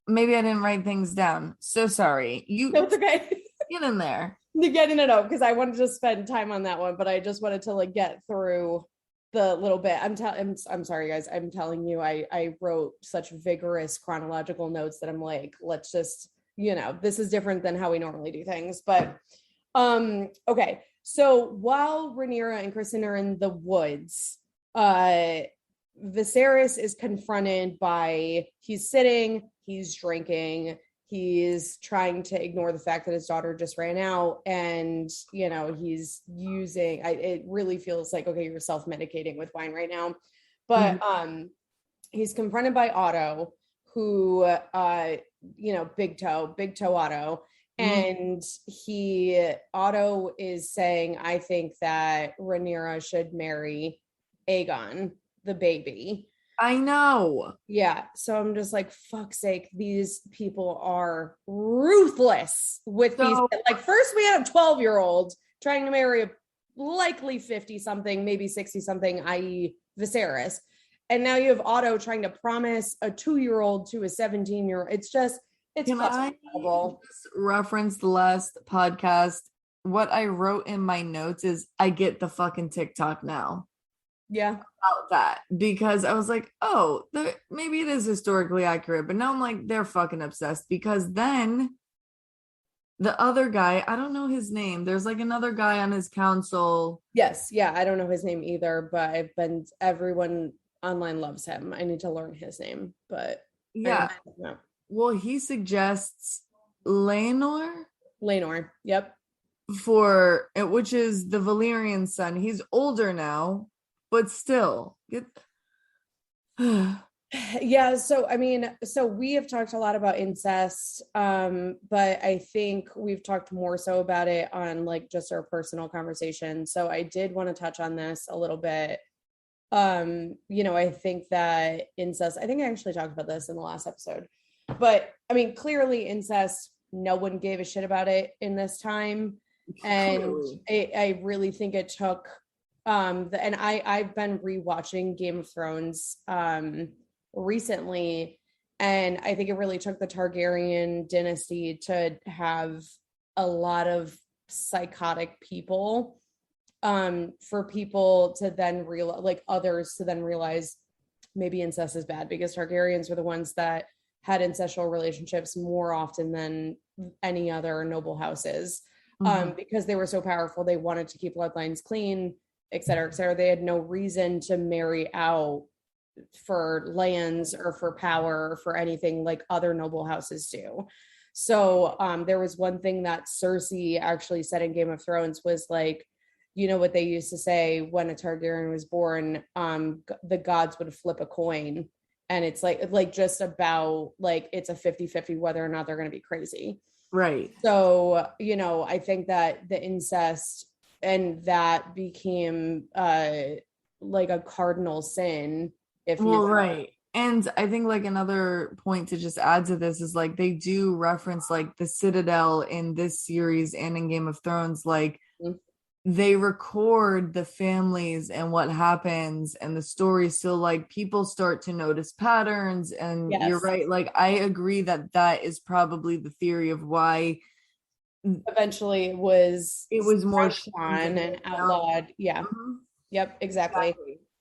maybe I didn't write things down, so sorry. No, it's okay. Get in there. Getting it out, because I wanted to spend time on that one, but I just wanted to like get through the little bit. I'm sorry guys, I'm telling you, I wrote such vigorous chronological notes that I'm like, let's just, this is different than how we normally do things. But okay, so while Rhaenyra and Kristen are in the woods, Viserys is confronted by, he's sitting, he's drinking, he's trying to ignore the fact that his daughter just ran out, and he's using, it really feels like, okay, you're self-medicating with wine right now. But he's confronted by Otto, who big toe Otto, and Otto is saying, I think that Rhaenyra should marry Aegon the baby. I know. Yeah. So I'm just like, fuck's sake, these people are ruthless with these. Like, first we had a 12-year-old trying to marry a likely 50-something, maybe 60-something, i.e. Viserys. And now you have Otto trying to promise a 2-year-old to a 17-year-old. It's Can I reference the last podcast? What I wrote in my notes is, I get the fucking TikTok now. Yeah. About that, because I was like, oh, maybe it is historically accurate, but now I'm like, they're fucking obsessed, because then the other guy, I don't know his name, there's like another guy on his council. Yes. Yeah. I don't know his name either, but everyone online loves him. I need to learn his name, but yeah. Well, he suggests Laenor. Yep. Which is the Valyrian son. He's older now, but still yeah. So, I mean, we have talked a lot about incest, but I think we've talked more so about it on like just our personal conversation. So I did want to touch on this a little bit. I think that incest, I think I actually talked about this in the last episode, but I mean, clearly incest, no one gave a shit about it in this time. And I really think it took, and I've been rewatching Game of Thrones recently, and I think it really took the Targaryen dynasty to have a lot of psychotic people, for people to then realize, like others to then realize maybe incest is bad, because Targaryens were the ones that had incestual relationships more often than any other noble houses, because they were so powerful. They wanted to keep bloodlines clean, et cetera, et cetera. They had no reason to marry out for lands or for power or for anything like other noble houses do. So there was one thing that Cersei actually said in Game of Thrones was like, you know what they used to say when a Targaryen was born, the gods would flip a coin. And it's like just about like it's a 50-50 whether or not they're going to be crazy. Right. So, you know, I think that the incest and that became like a cardinal sin if Well, you right. And I think like another point to just add to this is like they do reference like the Citadel in this series and in Game of Thrones, like they record the families and what happens and the stories. So like people start to notice patterns. And you're yes. right. Like I agree that that is probably the theory of why Eventually it was more on and outlawed. Yeah. Mhm. Yep, exactly.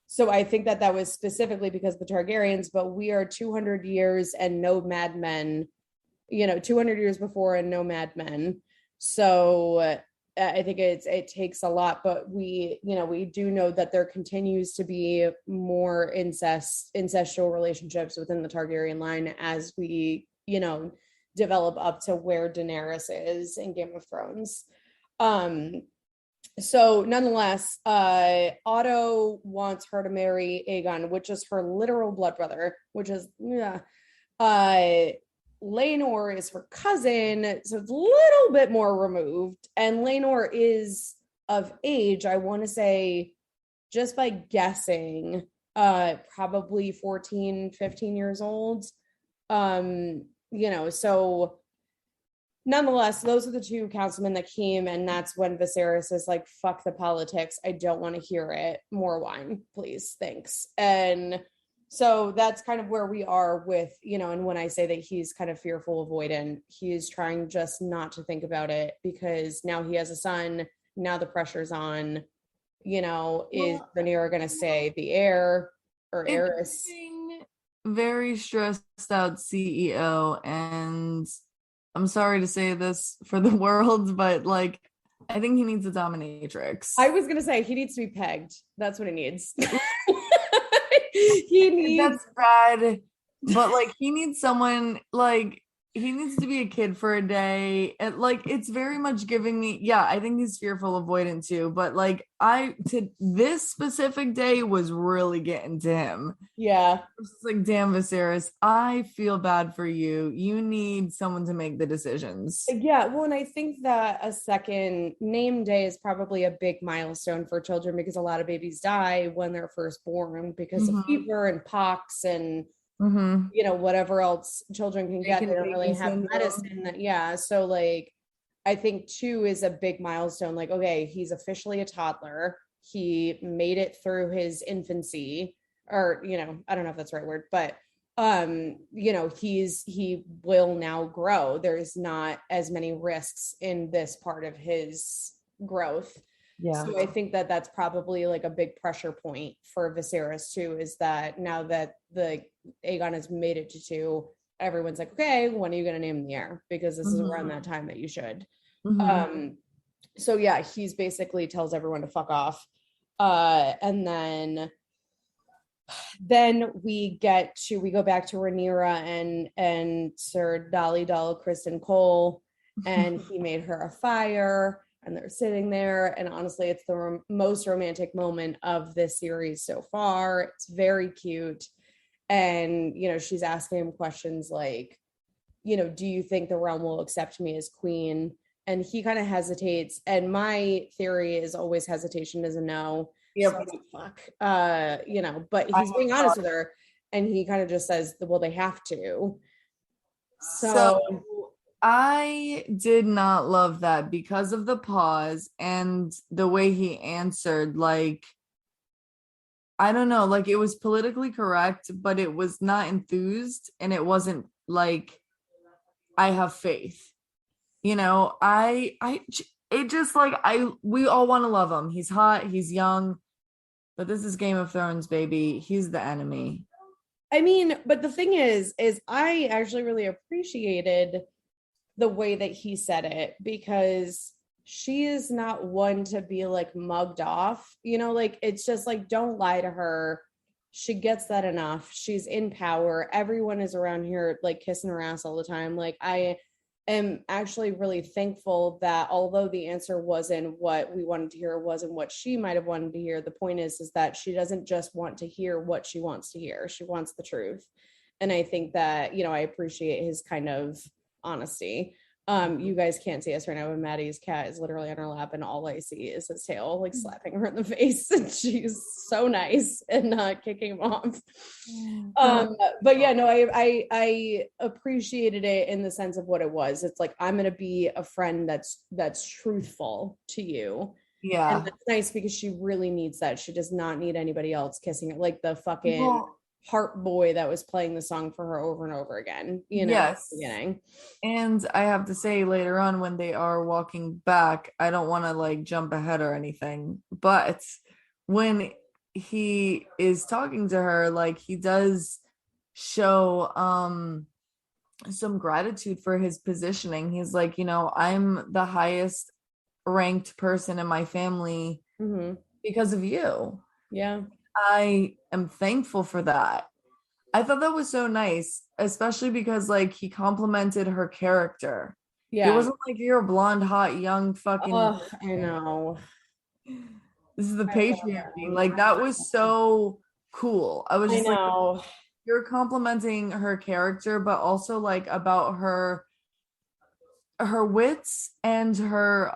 So I think that that was specifically because the Targaryens, but we are 200 years and no madmen, you know, 200 years before and no madmen. So I think it takes a lot, but we, you know, we do know that there continues to be more incestual relationships within the Targaryen line as we, you know, develop up to where Daenerys is in Game of Thrones. So nonetheless, Otto wants her to marry Aegon, which is her literal blood brother, which is yeah. Rhaenyra is her cousin, so it's a little bit more removed. And Rhaenyra is of age, I want to say, just by guessing, probably 14, 15 years old. You know, so nonetheless, those are the two councilmen that came, and that's when Viserys is like, fuck the politics. I don't want to hear it. More wine, please. Thanks. And so that's kind of where we are with, you know, and when I say that he's kind of fearful, avoidant, he is trying just not to think about it because now he has a son. Now the pressure's on, you know, is Rhaenyra going to say the heir or heiress? Very stressed out CEO, and I'm sorry to say this for the world, but like I think he needs a dominatrix. I was gonna say he needs to be pegged. That's what he needs. He needs That's bad, but like he needs someone like he needs to be a kid for a day. And like it's very much giving me, yeah, I think he's fearful avoidant too, but like I to this specific day was really getting to him. yeah. It's like, damn, Viserys, I feel bad for you. You need someone to make the decisions. Yeah, well, and I think that a second name day is probably a big milestone for children because a lot of babies die when they're first born because of fever and pox and you know whatever else children can get. They don't really have medicine. Yeah, so like I think 2 is a big milestone. Like, okay, he's officially a toddler. He made it through his infancy, or you know, I don't know if that's the right word, but you know, he will now grow. There's not as many risks in this part of his growth. Yeah. So I think that that's probably like a big pressure point for Viserys too, is that now that the Aegon has made it to 2, everyone's like, okay, when are you going to name the heir? Because this is around that time that you should. So yeah, he's basically tells everyone to fuck off. And then we go back to Rhaenyra and Sir Dolly Doll Kristen Cole, and he made her a fire, and they're sitting there, and honestly, it's the most romantic moment of this series so far. It's very cute, and you know, she's asking him questions like, you know, do you think the realm will accept me as queen? And he kind of hesitates, and my theory is always hesitation is a no. Yep. So fuck. You know, but he's being honest with her, and he kind of just says, well, they have to. So I did not love that because of the pause and the way he answered. Like, I don't know, like it was politically correct, but it was not enthused, and it wasn't like I have faith. You know, it just like we all want to love him. He's hot, he's young, but this is Game of Thrones, baby. He's the enemy. I mean, but the thing is I actually really appreciated the way that he said it, because she is not one to be like mugged off, you know, like it's just like, don't lie to her. She gets that enough. She's in power. Everyone is around here like kissing her ass all the time. Like am actually really thankful that although the answer wasn't what we wanted to hear, wasn't what she might have wanted to hear, the point is that she doesn't just want to hear what she wants to hear. She wants the truth. And I think that, I appreciate his kind of honesty. You guys can't see us right now, but Maddie's cat is literally on her lap, and all I see is his tail, like slapping her in the face. And she's so nice and not kicking him off. But yeah, no, I appreciated it in the sense of what it was. It's like, I'm gonna be a friend that's truthful to you. Yeah. And that's nice because she really needs that. She does not need anybody else kissing her, like the fucking heart boy that was playing the song for her over and over again, yes. At the beginning. And I have to say, later on when they are walking back, I don't want to like jump ahead or anything, but when he is talking to her, like he does show some gratitude for his positioning. He's like, I'm the highest ranked person in my family because of you. Yeah. I am thankful for that. I thought that was so nice, especially because like he complimented her character. Yeah. It wasn't like you're a blonde, hot, young fucking. Oh, I know. This is the patriarchy. Like that was so cool. I was just like, you're complimenting her character, but also like about her wits and her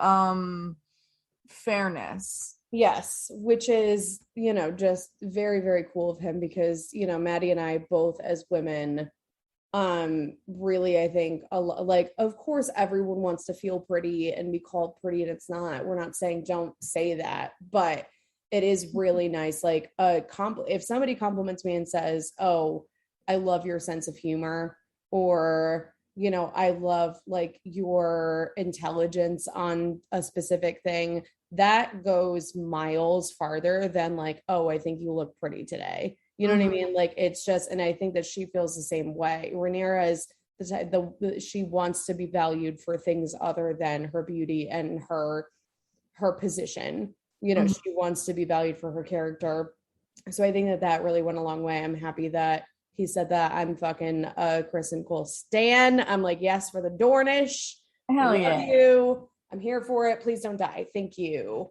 fairness. Yes, which is, just very, very cool of him because, Maddie and I both as women, really, I think like, of course, everyone wants to feel pretty and be called pretty, and it's not, we're not saying don't say that, but it is really nice. Like if somebody compliments me and says, oh, I love your sense of humor, or, I love like your intelligence on a specific thing, that goes miles farther than like, oh, I think you look pretty today. You know what I mean? Like, it's just, and I think that she feels the same way. Rhaenyra is she wants to be valued for things other than her beauty and her position. She wants to be valued for her character. So I think that really went a long way. I'm happy that he said that. I'm fucking Chris and Cole stan. I'm like, yes, for the Dornish. Hell I yeah. love you. I'm here for it. Please don't die. Thank you.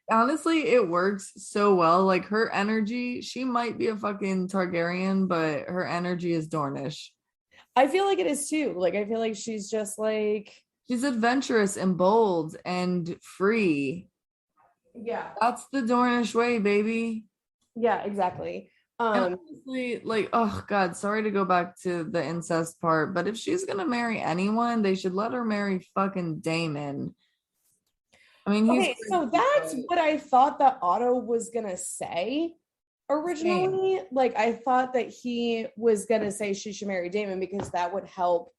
Honestly, it works so well. Like her energy, she might be a fucking Targaryen, but her energy is Dornish. I feel like it is too. Like, I feel like she's just like, she's adventurous and bold and free. Yeah. That's the Dornish way, baby. Yeah, exactly. Honestly, like, oh God, sorry to go back to the incest part, but if she's gonna marry anyone, they should let her marry fucking Daemon. I mean, okay, so that's what I thought that Otto was gonna say originally. Like, I thought that he was gonna say she should marry Daemon because that would help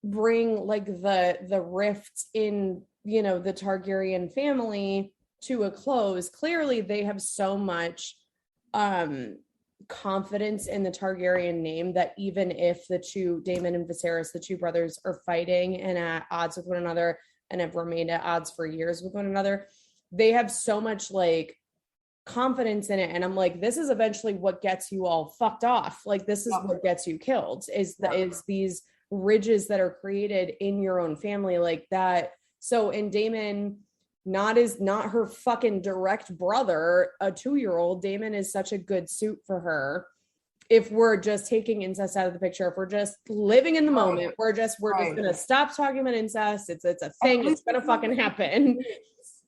bring like the rift in, the Targaryen family to a close. Clearly, they have so much confidence in the Targaryen name that even if the two, Daemon and Viserys, the two brothers, are fighting and at odds with one another and have remained at odds for years with one another, they have so much like confidence in it. And I'm like, this is eventually what gets you all fucked off. Like, this is what gets you killed, is these ridges that are created in your own family like that. So in Daemon, not her fucking direct brother, a 2-year-old. Daemon is such a good suit for her. If we're just taking incest out of the picture, if we're just living in the moment, we're just gonna stop talking about incest. It's a thing. It's gonna fucking happen.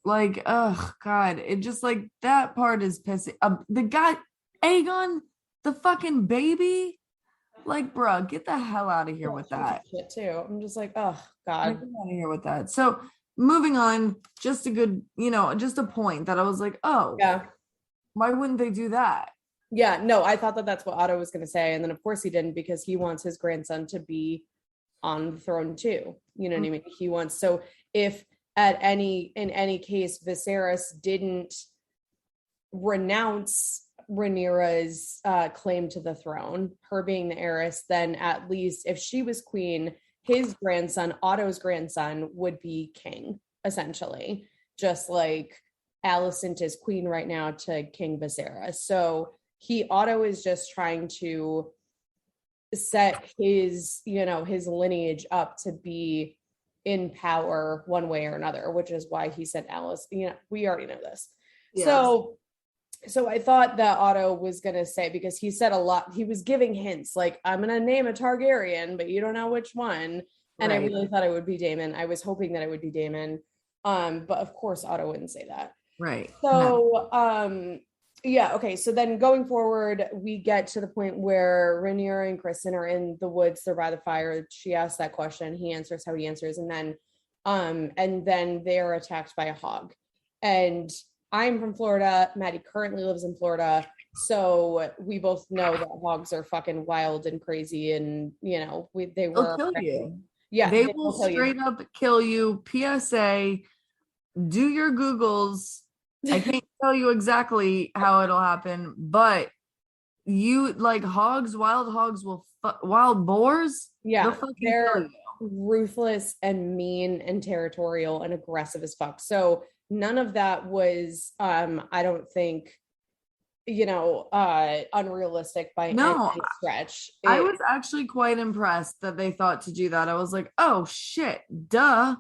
Like, oh God, it just like that part is pissing. The guy, Aegon, the fucking baby, like, bro, get the hell out of here with that. Shit too. I'm just like, oh God, get out of here with that. So moving on, just a good, just a point that I was like, oh yeah, why wouldn't they do that? Yeah, no, I thought that that's what Otto was going to say. And then of course he didn't, because he wants his grandson to be on the throne too. You know what I mean? He wants, so if in any case, Viserys didn't renounce Rhaenyra's claim to the throne, her being the heiress, then at least if she was queen, his grandson, Otto's grandson, would be king, essentially. Just like Alicent is queen right now to King Viserys. So Otto is just trying to set his, his lineage up to be in power one way or another, which is why he sent Alice. We already know this. Yes. So I thought that Otto was going to say, because he said a lot, he was giving hints like, I'm going to name a Targaryen, but you don't know which one. And I really thought it would be Daemon. I was hoping that it would be Daemon. But of course, Otto wouldn't say that. Right. So, yeah. Okay. So then going forward, we get to the point where Rhaenyra and Kristen are in the woods. They're by the fire. She asks that question. He answers how he answers. And then they're attacked by a hog. And I'm from Florida. Maddie currently lives in Florida. So we both know that hogs are fucking wild and crazy. And, they'll kill you. Yeah. They will straight up kill you. PSA, do your Googles. I can't tell you exactly how it'll happen, but you like wild hogs wild boars. Yeah. They're ruthless and mean and territorial and aggressive as fuck. So none of that was, I don't think, unrealistic by any stretch. I was actually quite impressed that they thought to do that. I was like, oh shit, duh.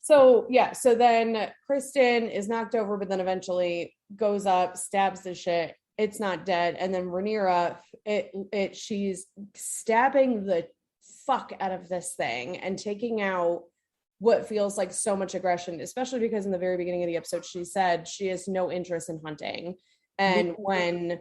So yeah, so then Kristen is knocked over, but then eventually goes up, stabs the shit. It's not dead. And then Rhaenyra, she's stabbing the fuck out of this thing and taking out what feels like so much aggression, especially because in the very beginning of the episode, she said she has no interest in hunting. And when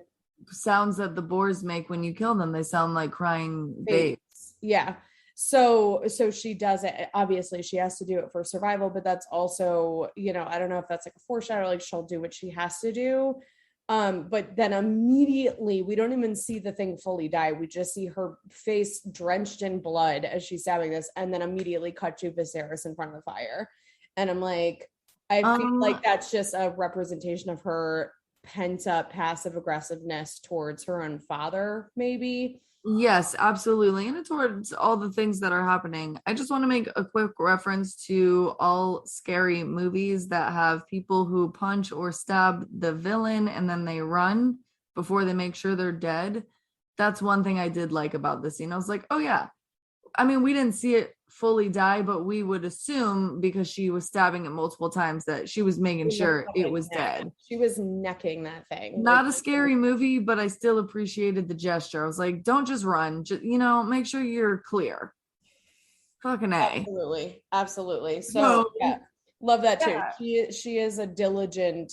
sounds that the boars make when you kill them, they sound like crying babes. Yeah. So she does it. Obviously, she has to do it for survival, but that's also, I don't know if that's like a foreshadow, like she'll do what she has to do. But then immediately, we don't even see the thing fully die. We just see her face drenched in blood as she's stabbing this, and then immediately cut to Viserys in front of the fire. And I'm like, I feel like that's just a representation of her pent up passive aggressiveness towards her own father, maybe. Yes, absolutely. And towards all the things that are happening. I just want to make a quick reference to all scary movies that have people who punch or stab the villain and then they run before they make sure they're dead. That's one thing I did like about this scene. I was like, oh yeah. I mean, we didn't see it fully die, but we would assume because she was stabbing it multiple times that she was making sure it was dead. She was necking that thing. Not a scary movie, but I still appreciated the gesture. I was like, don't just run, just, make sure you're clear. Fucking A. Absolutely. So yeah, love that too. Yeah. She is a diligent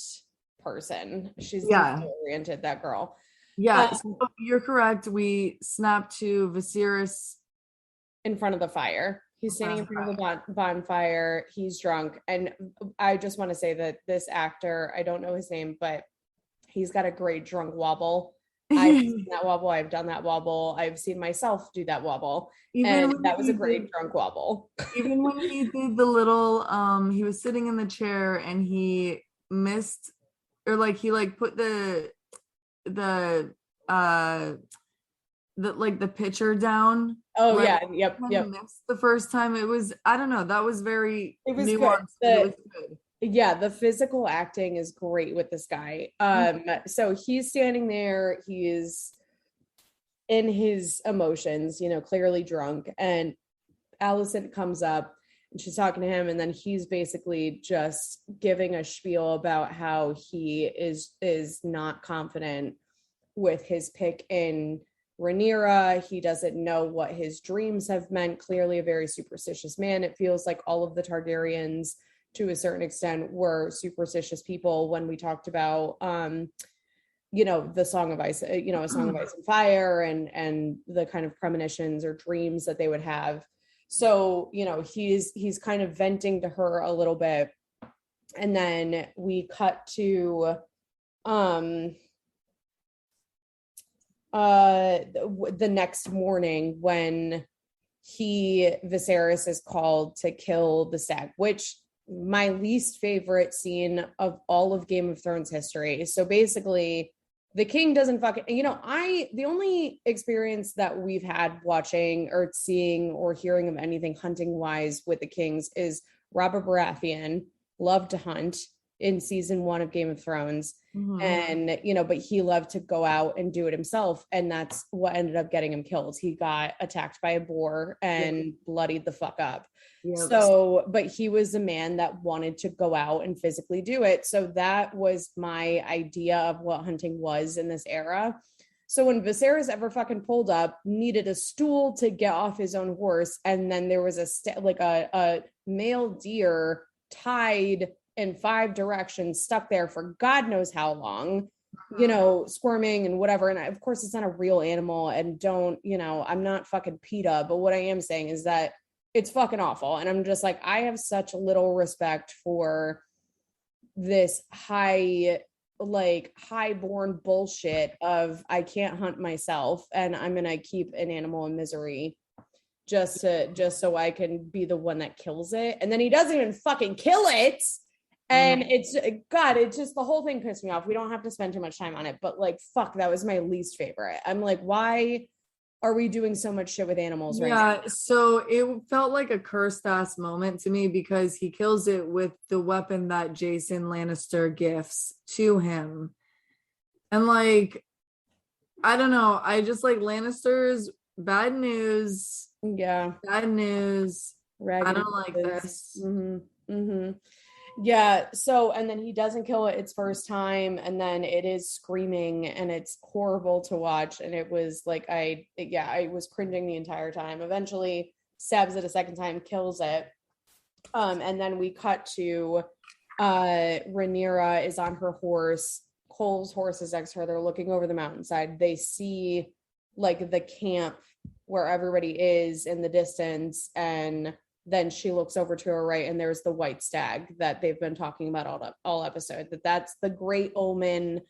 person. She's oriented, that girl. Yeah, so you're correct. We snapped to Viserys in front of the fire. He's standing in front of the bonfire. He's drunk. And I just want to say that this actor, I don't know his name, but he's got a great drunk wobble. I've seen that wobble. I've done that wobble. I've seen myself do that wobble. And that was a great drunk wobble. Even when he did the little, he was sitting in the chair and he missed, or like he like put the pitcher down. Oh yeah, yep. The first time it was, I don't know, that was very nuanced. It was good. Yeah, the physical acting is great with this guy. So he's standing there, he is in his emotions, clearly drunk, and Alicent comes up and she's talking to him, and then he's basically just giving a spiel about how he is not confident with his pick in Rhaenyra. He doesn't know what his dreams have meant. Clearly a very superstitious man. It feels like all of the Targaryens to a certain extent were superstitious people when we talked about the Song of Ice, a Song of Ice and Fire, and the kind of premonitions or dreams that they would have. So, he's kind of venting to her a little bit. And then we cut to the next morning when Viserys is called to kill the stag, which my least favorite scene of all of Game of Thrones history. So basically the king doesn't fucking, the only experience that we've had watching or seeing or hearing of anything hunting wise with the kings is Robert Baratheon loved to hunt, in season 1 of Game of Thrones. Mhm. And, you know, but he loved to go out and do it himself. And that's what ended up getting him killed. He got attacked by a boar and bloodied the fuck up. Yep. So, but he was a man that wanted to go out and physically do it. So that was my idea of what hunting was in this era. So when Viserys ever fucking pulled up, needed a stool to get off his own horse, and then there was a male deer tied in 5 directions, stuck there for God knows how long, you know, squirming and whatever. And of course, it's not a real animal, and don't, you know, I'm not fucking PETA, but what I am saying is that it's fucking awful. And I'm just like, I have such little respect for this highborn bullshit of I can't hunt myself and I'm gonna keep an animal in misery just so I can be the one that kills it. And then he doesn't even fucking kill it. And it's just the whole thing pissed me off. We don't have to spend too much time on it, but like, fuck, that was my least favorite. I'm like, why are we doing so much shit with animals right now? Yeah, so it felt like a cursed ass moment to me because he kills it with the weapon that Jason Lannister gifts to him. And like, I don't know, I just like Lannisters, bad news. Yeah. Bad news. I don't like this. Yeah. So, and then he doesn't kill it its first time, and then it is screaming and it's horrible to watch. And it was like, I was cringing the entire time. Eventually stabs it a second time, kills it. And then we cut to Rhaenyra is on her horse. Cole's horse is next to her. They're looking over the mountainside. They see like the camp where everybody is in the distance, and then she looks over to her right, and there's the white stag that they've been talking about all episode. That's the great omen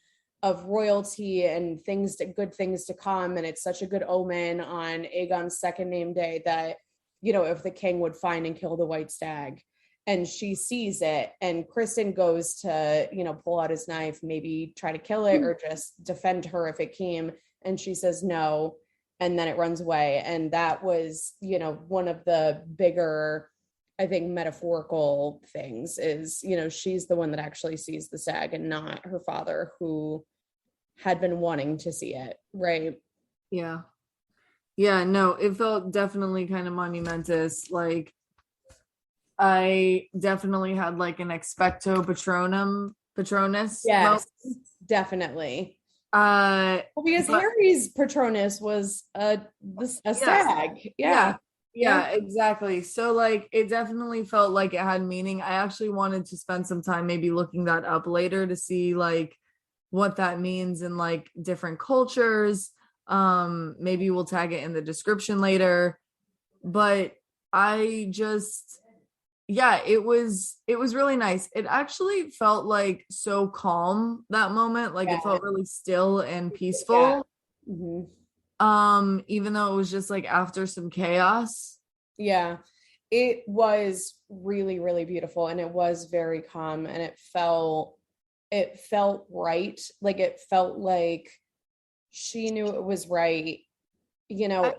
of royalty and good things to come. And it's such a good omen on Aegon's second name day that, you know, if the king would find and kill the white stag. And she sees it, and Kristen goes to, you know, pull out his knife, maybe try to kill it or just defend her if it came. And she says no. And then it runs away. And that was, you know, one of the bigger, I think, metaphorical things is, you know, she's the one that actually sees the stag and not her father, who had been wanting to see it. Right. Yeah. Yeah, no, it felt definitely kind of monumentous. Like, I definitely had like an expecto patronus. Yes, definitely. Well, because Harry's Patronus was a stag. Yeah, exactly. So like it definitely felt like it had meaning. I actually wanted to spend some time maybe looking that up later to see like what that means in like different cultures. Maybe we'll tag it in the description later. But I just it was really nice. It actually felt like so calm that moment. Like it felt really still and peaceful. Even though it was just like after some chaos. Yeah, it was really, really beautiful, and it was very calm, and it felt right. Like it felt like she knew it was right. You know,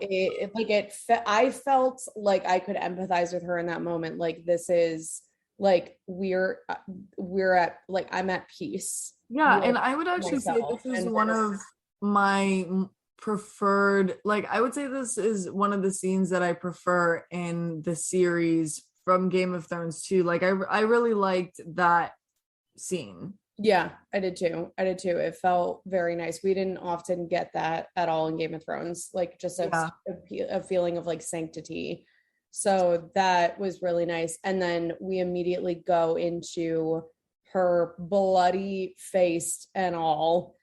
I felt like I could empathize with her in that moment. Like, this is like, we're at, like, I'm at peace. Yeah. And I would actually say this is one of my preferred, like, I would say this is one of the scenes that I prefer in the series from Game of Thrones too. Like, I really liked that scene. Yeah, I did too. It felt very nice. We didn't often get that at all in Game of Thrones, like just a feeling of like sanctity. So that was really nice. And then we immediately go into her bloody faced and all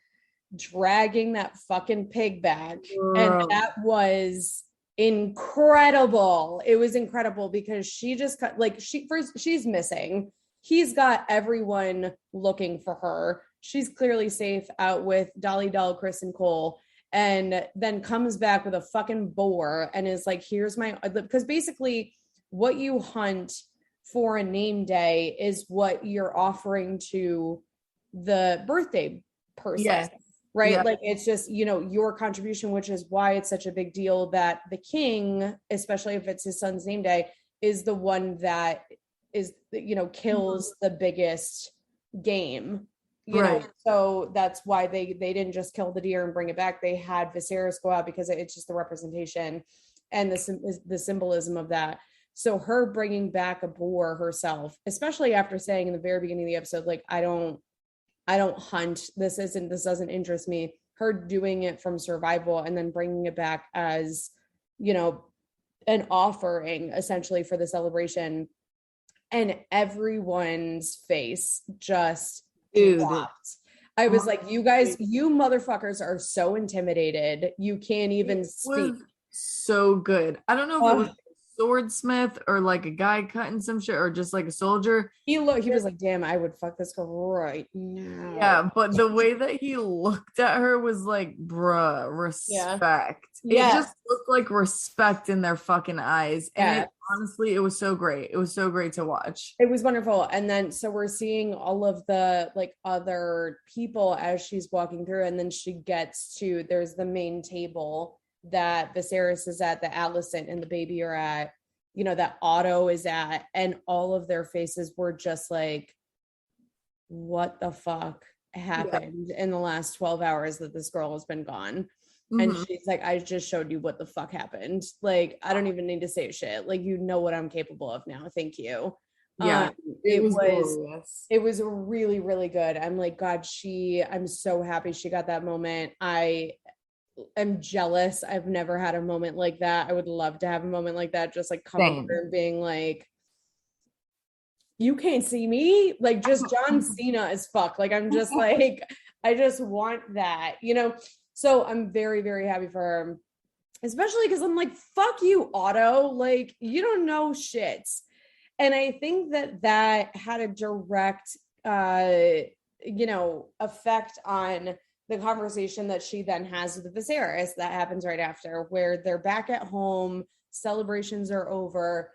dragging that fucking pig back. And that was incredible. It was incredible because she just cut, like, she's missing. He's got everyone looking for her. She's clearly safe out with Dolly Doll, Chris, and Cole, and then comes back with a fucking boar and is like, here's my, because basically what you hunt for a name day is what you're offering to the birthday person. Right. Yeah. Like, it's just, you know, your contribution, which is why it's such a big deal that the king, especially if it's his son's name day, is the one that is, you know, kills the biggest game, Right. so that's why they didn't just kill the deer and bring it back. They had Viserys go out because it's just the representation and the symbolism of that. So her bringing back a boar herself, especially after saying in the very beginning of the episode, like, I don't hunt, this doesn't interest me, her doing it from survival and then bringing it back as, an offering essentially for the celebration, and everyone's face just dropped. I was like, you guys, you motherfuckers are so intimidated. You can't even speak. So good. I don't know if it was a swordsmith or like a guy cutting some shit or just like a soldier. He was like, damn, I would fuck this girl right now. Yeah, but the way that he looked at her was like, bruh, respect. Yeah. It just looked like respect in their fucking eyes. And honestly, it was so great. It was so great to watch. It was wonderful. And then so we're seeing all of the like other people as she's walking through, and then she gets to, there's the main table that Viserys is at, that Alicent and the baby are at, that Otto is at, and all of their faces were just like, what the fuck happened in the last 12 hours that this girl has been gone? And she's like, I just showed you what the fuck happened. Like, I don't even need to say shit. Like, what I'm capable of now. Thank you. Yeah, it was really, really good. I'm like, God, I'm so happy she got that moment. I'm jealous. I've never had a moment like that. I would love to have a moment like that, just like coming through and being like, you can't see me, like just John Cena as fuck. Like, I'm just like, I just want that, so I'm very, very happy for her, especially because I'm like, fuck you, Otto, like, you don't know shit. And I think that had a direct effect on the conversation that she then has with Viserys that happens right after, where they're back at home, celebrations are over,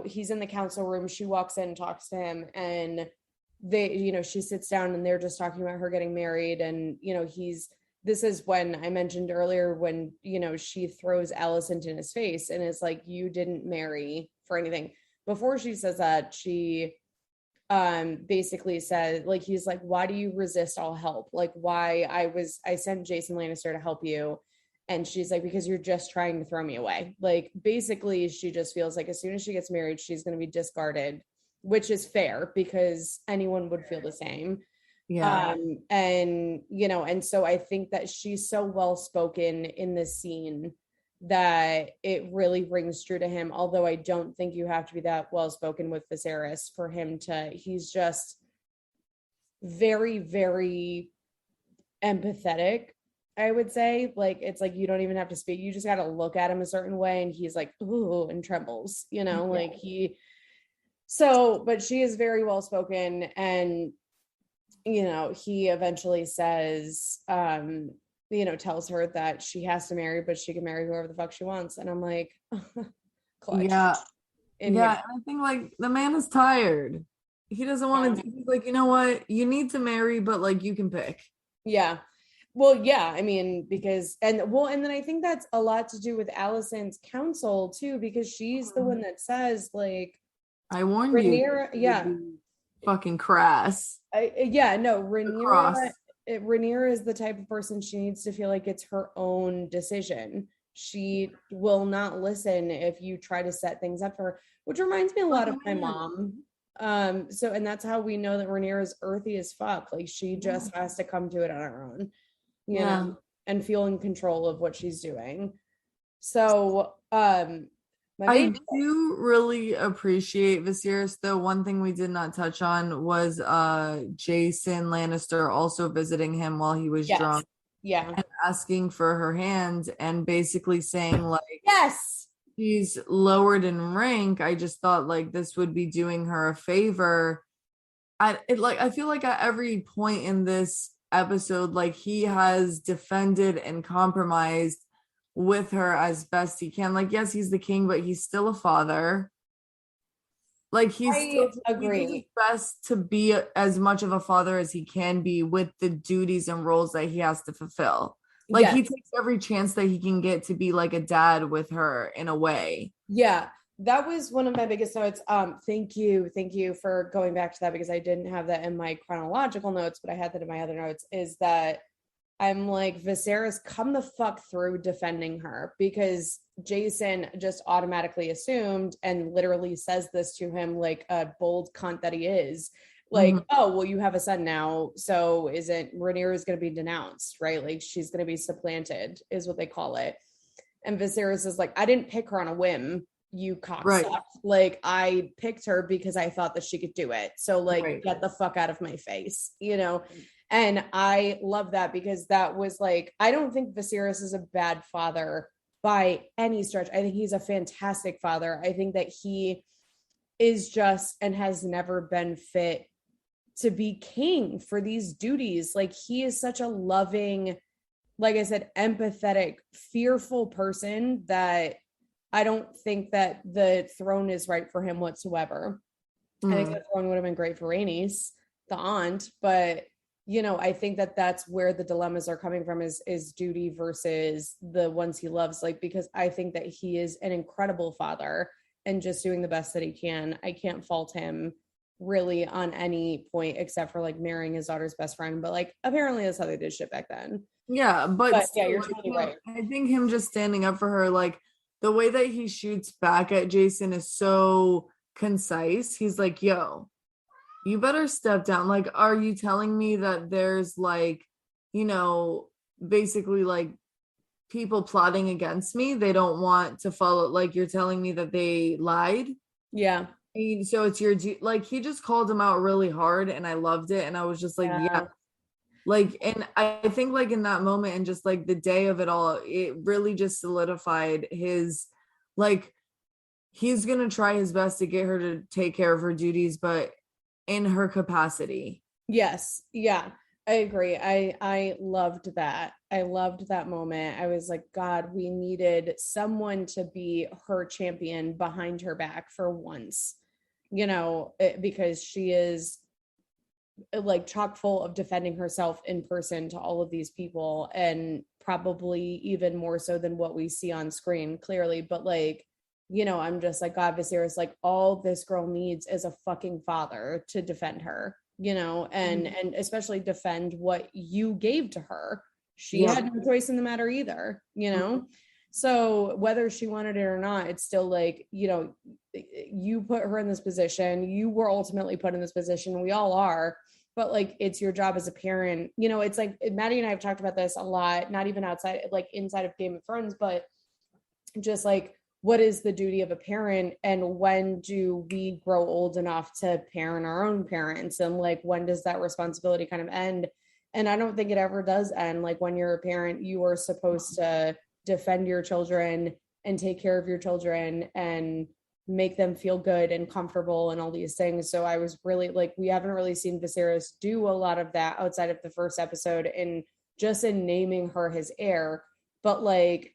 he's in the council room, she walks in and talks to him, and she sits down and they're just talking about her getting married. And this is when I mentioned earlier when she throws Alicent in his face and is like, you didn't marry for anything. Before she says that, she basically said, like, he's like, why do you resist all help? Like, why I sent Jason Lannister to help you. And she's like, because you're just trying to throw me away. Like, basically, she just feels like as soon as she gets married, she's going to be discarded, which is fair because anyone would feel the same. Yeah. And so I think that she's so well spoken in this scene that it really rings true to him. Although I don't think you have to be that well spoken with Viserys for him to, he's just very, very empathetic, I would say. Like, it's like, you don't even have to speak. You just got to look at him a certain way. And he's like, ooh, and trembles, like but she is very well spoken. And, he eventually says, tells her that she has to marry, but she can marry whoever the fuck she wants. And I'm like, clutch. Yeah. And I think like the man is tired. He doesn't want to, he's like, you know what? You need to marry, but like you can pick. Yeah. Well, yeah, I mean, because, and then I think that's a lot to do with Alicent's counsel too, because she's the one that says, like, I warned Rhaenyra, you. Fucking crass. Rhaenyra is the type of person, she needs to feel like it's her own decision. She will not listen if you try to set things up for her, which reminds me a lot of my mom. And that's how we know that Rhaenyra is earthy as fuck. Like, she just has to come to it on her own, and feel in control of what she's doing. So, I do really appreciate Viserys, though. One thing we did not touch on was Jason Lannister also visiting him while he was drunk. Yeah. And asking for her hand and basically saying, like, yes, she's lowered in rank. I just thought like this would be doing her a favor. I feel like at every point in this episode, like, he has defended and compromised with her as best he can. Like, yes, he's the king, but he's still a father. Like, he's still doing his best to be as much of a father as he can be with the duties and roles that he has to fulfill. Like, he takes every chance that he can get to be like a dad with her in a way. Yeah. That was one of my biggest notes. Thank you for going back to that, because I didn't have that in my chronological notes, but I had that in my other notes, is that I'm like, Viserys, come the fuck through defending her, because Jason just automatically assumed and literally says this to him like a bold cunt that he is. Like, oh, well, you have a son now, so isn't Rhaenyra is going to be denounced, right? Like, she's going to be supplanted, is what they call it. And Viserys is like, I didn't pick her on a whim, you cocksucker. Right. Like, I picked her because I thought that she could do it. So, like, right. Get the fuck out of my face, you know? And I love that, because that was like, I don't think Viserys is a bad father by any stretch. I think he's a fantastic father. I think that he is just and has never been fit to be king for these duties. Like, he is such a loving, like I said, empathetic, fearful person that I don't think that the throne is right for him whatsoever. I think the throne would have been great for Rhaenys, the aunt, but you know, I think that that's where the dilemmas are coming from, is duty versus the ones he loves. Like, because I think that he is an incredible father and just doing the best that he can. I can't fault him really on any point, except for like marrying his daughter's best friend. But like, apparently that's how they did shit back then. Yeah, but yeah, you're totally right. I think him just standing up for her, like the way that he shoots back at Jason is so concise. He's like, yo, you better step down. Like, are you telling me that there's like, you know, basically like people plotting against me? They don't want to follow. Like, you're telling me that they lied? Yeah. So it's your, like, he just called him out really hard, and I loved it. And I was just like, yeah. Like, and I think like in that moment and just like the day of it all, it really just solidified his, like, he's going to try his best to get her to take care of her duties, but in her capacity. Yes. Yeah, I agree. I loved that. I loved that moment. I was like, God, we needed someone to be her champion behind her back for once, you know, because she is like chock full of defending herself in person to all of these people, and probably even more so than what we see on screen, clearly. But like, you know, I'm just like, God, Viserys, like, all this girl needs is a fucking father to defend her, you know, and especially defend what you gave to her. She had no choice in the matter either, you know. So whether she wanted it or not, it's still like, you know, you put her in this position. You were ultimately put in this position. We all are. But like, it's your job as a parent. You know, it's like Maddie and I have talked about this a lot, not even outside, like inside of Game of Thrones, but just like, what is the duty of a parent, and when do we grow old enough to parent our own parents, and like, when does that responsibility kind of end? And I don't think it ever does end. Like, when you're a parent, you are supposed to defend your children and take care of your children and make them feel good and comfortable and all these things. So I was really like, we haven't really seen Viserys do a lot of that outside of the first episode, and just in naming her his heir. But like,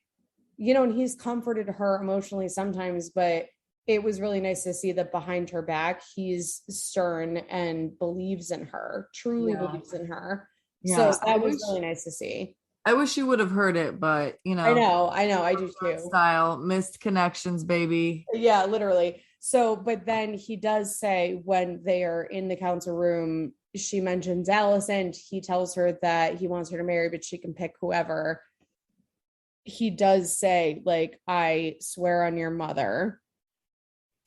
you know, and he's comforted her emotionally sometimes, but it was really nice to see that behind her back, he's stern and believes in her, truly believes in her. So that was really nice to see. I wish you would have heard it, but you know. I know, I do too. Style, missed connections, baby. Yeah, literally. So, but then he does say, when they are in the council room, she mentions Alicent. He tells her that he wants her to marry, but she can pick whoever. He does say, like, I swear on your mother,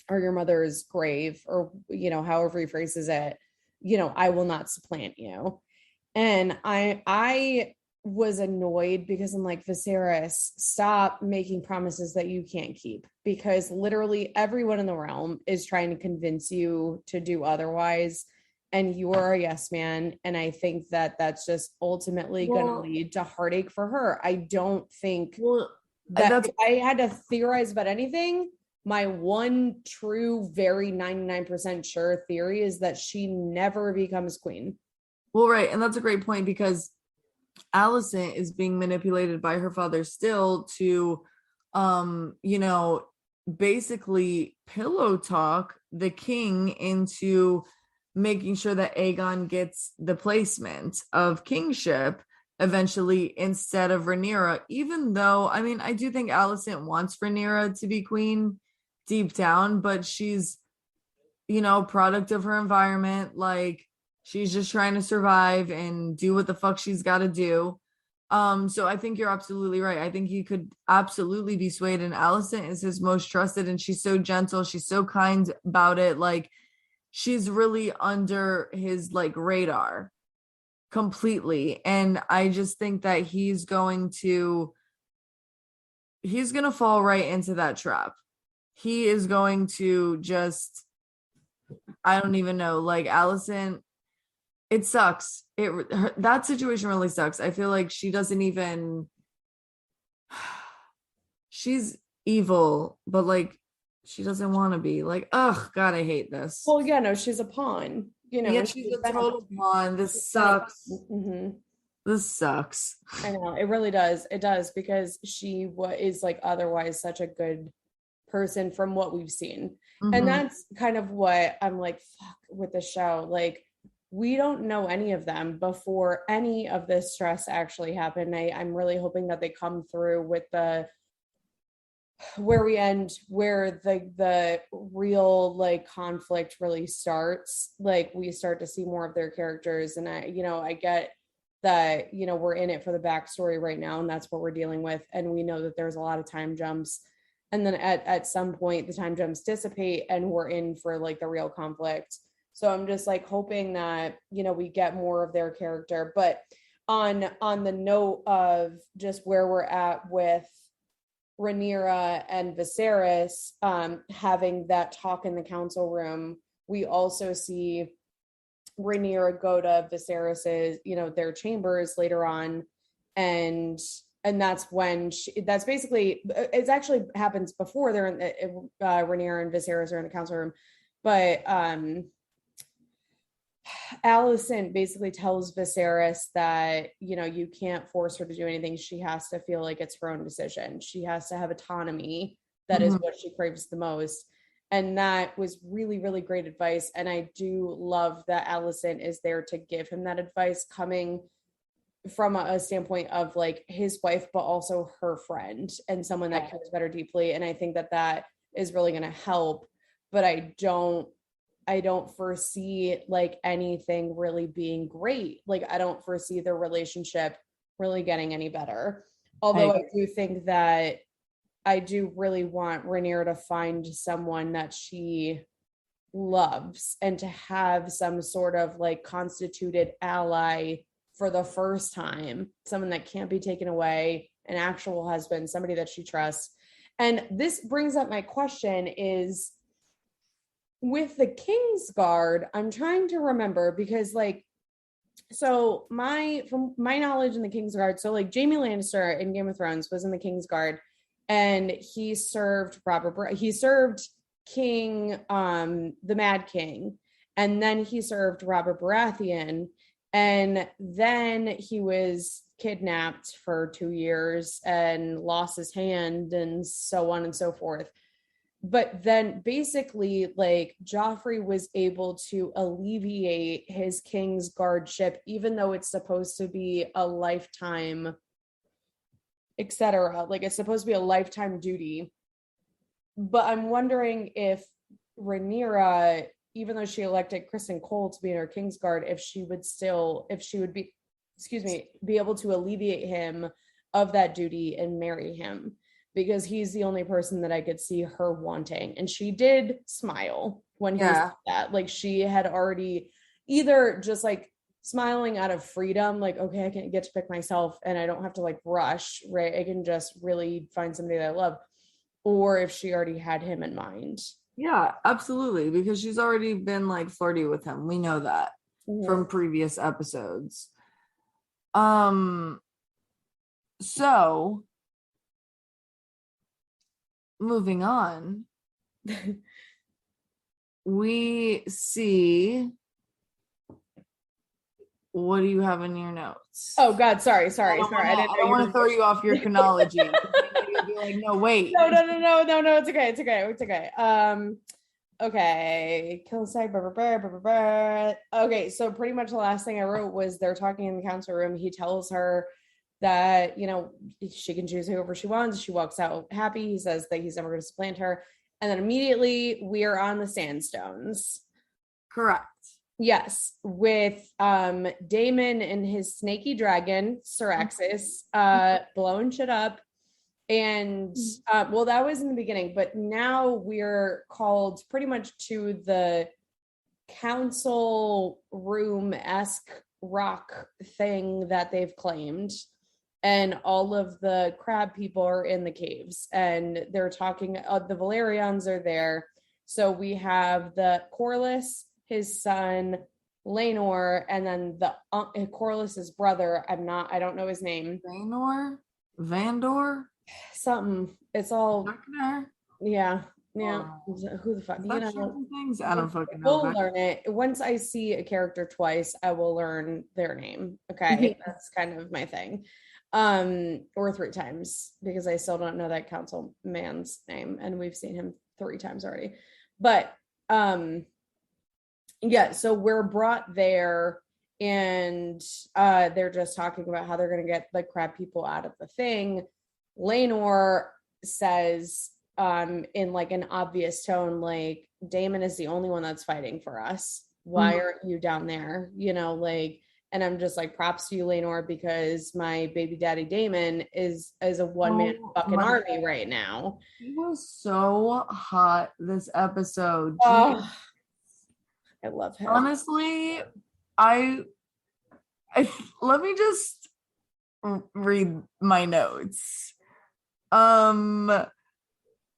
or your mother's grave, or, you know, however he phrases it, you know, I will not supplant you. And I was annoyed, because I'm like, Viserys, stop making promises that you can't keep, because literally everyone in the realm is trying to convince you to do otherwise, and you are a yes man. And I think that that's just ultimately going to lead to heartache for her. I don't think that if I had to theorize about anything, my one true, very 99% sure theory is that she never becomes queen. Well, right. And that's a great point, because Alicent is being manipulated by her father still to, you know, basically pillow talk the king into making sure that Aegon gets the placement of kingship eventually instead of Rhaenyra, even though, I mean, I do think Alicent wants Rhaenyra to be queen deep down, but she's, product of her environment. Like, she's just trying to survive and do what the fuck she's got to do. So I think you're absolutely right. I think he could absolutely be swayed, and Allison is his most trusted, and she's so gentle, she's so kind about it. Like, she's really under his like radar completely. And I just think that he's going to fall right into that trap. He is going to just, I don't even know, like Allison, it sucks. That situation really sucks. I feel like she doesn't even, she's evil, but like she doesn't want to be. Like, ugh, God, I hate this. Well, yeah, no, she's a pawn. Yeah, she's a total pawn. This sucks. Mm-hmm. This sucks. I know, it really does. It does, because she is like otherwise such a good person from what we've seen. Mm-hmm. And that's kind of what I'm like, fuck with the show. Like, we don't know any of them before any of this stress actually happened. I'm really hoping that they come through with where we end, where the real like conflict really starts. Like, we start to see more of their characters. And I get that, we're in it for the backstory right now, and that's what we're dealing with. And we know that there's a lot of time jumps. And then at some point the time jumps dissipate and we're in for like the real conflict. So I'm just like hoping that, we get more of their character. But on the note of just where we're at with Rhaenyra and Viserys having that talk in the council room, we also see Rhaenyra go to Viserys's, their chambers later on, and that's when that's basically, it actually happens before they're in Rhaenyra and Viserys are in the council room, but Allison basically tells Viserys that, you can't force her to do anything. She has to feel like it's her own decision. She has to have autonomy. That is what she craves the most. And that was really, really great advice. And I do love that Allison is there to give him that advice, coming from a standpoint of like his wife, but also her friend and someone that cares about her deeply. And I think that is really going to help. But I don't foresee like anything really being great. Like, I don't foresee their relationship really getting any better. Although I do think that I do really want Rhaenyra to find someone that she loves and to have some sort of like constituted ally for the first time, someone that can't be taken away, an actual husband, somebody that she trusts. And this brings up my question is, with the Kingsguard, I'm trying to remember, because like, so from my knowledge in the Kingsguard, so like Jaime Lannister in Game of Thrones was in the Kingsguard, and he served King, the Mad King, and then he served Robert Baratheon, and then he was kidnapped for 2 years and lost his hand and so on and so forth. But then basically like Joffrey was able to alleviate his Kingsguardship, even though it's supposed to be a lifetime, etc. Like, it's supposed to be a lifetime duty. But I'm wondering if Rhaenyra, even though she elected Kristen Cole to be in her Kingsguard, if she would be able to alleviate him of that duty and marry him, because he's the only person that I could see her wanting. And she did smile when he said that. Like, she had already either just like smiling out of freedom, like, okay, I can get to pick myself and I don't have to like rush, right? I can just really find somebody that I love. Or if she already had him in mind. Yeah, absolutely. Because she's already been like flirty with him. We know that from previous episodes. So moving on, we see, what do you have in your notes? Oh God, sorry. I don't want to throw you off your chronology. You'd be like, no, wait. No, it's okay. Okay, kill side. Okay, so pretty much the last thing I wrote was they're talking in the council room. He tells her that, she can choose whoever she wants. She walks out happy. He says that he's never going to supplant her. And then immediately we are on the Sandstones. Correct. Yes, with Daemon and his snaky dragon, Syraxis, blowing shit up. And well, that was in the beginning, but now we're called pretty much to the council room-esque rock thing that they've claimed. And all of the crab people are in the caves and they're talking, the Valerians are there. So we have the Corlys, his son, Rhaenyra, and then the Corlys's brother. I don't know his name. Rhaenyra? Vandor? Something. It's all. Wagner? Yeah. Who the fuck? You know, things? I don't fucking know. We'll learn it. Once I see a character twice, I will learn their name. Okay. That's kind of my thing. Or 3 times, because I still don't know that council man's name, and we've seen him 3 times already. But yeah, so we're brought there, and they're just talking about how they're going to get the crab people out of the thing. Rhaenyra says in like an obvious tone, like, Daemon is the only one that's fighting for us. Why aren't you down there? You know, like, and I'm just like, props to you, Rhaenyra, because my baby daddy Daemon is a one-man fucking army right now. He was so hot this episode. Oh, I love him. Honestly, I let me just read my notes.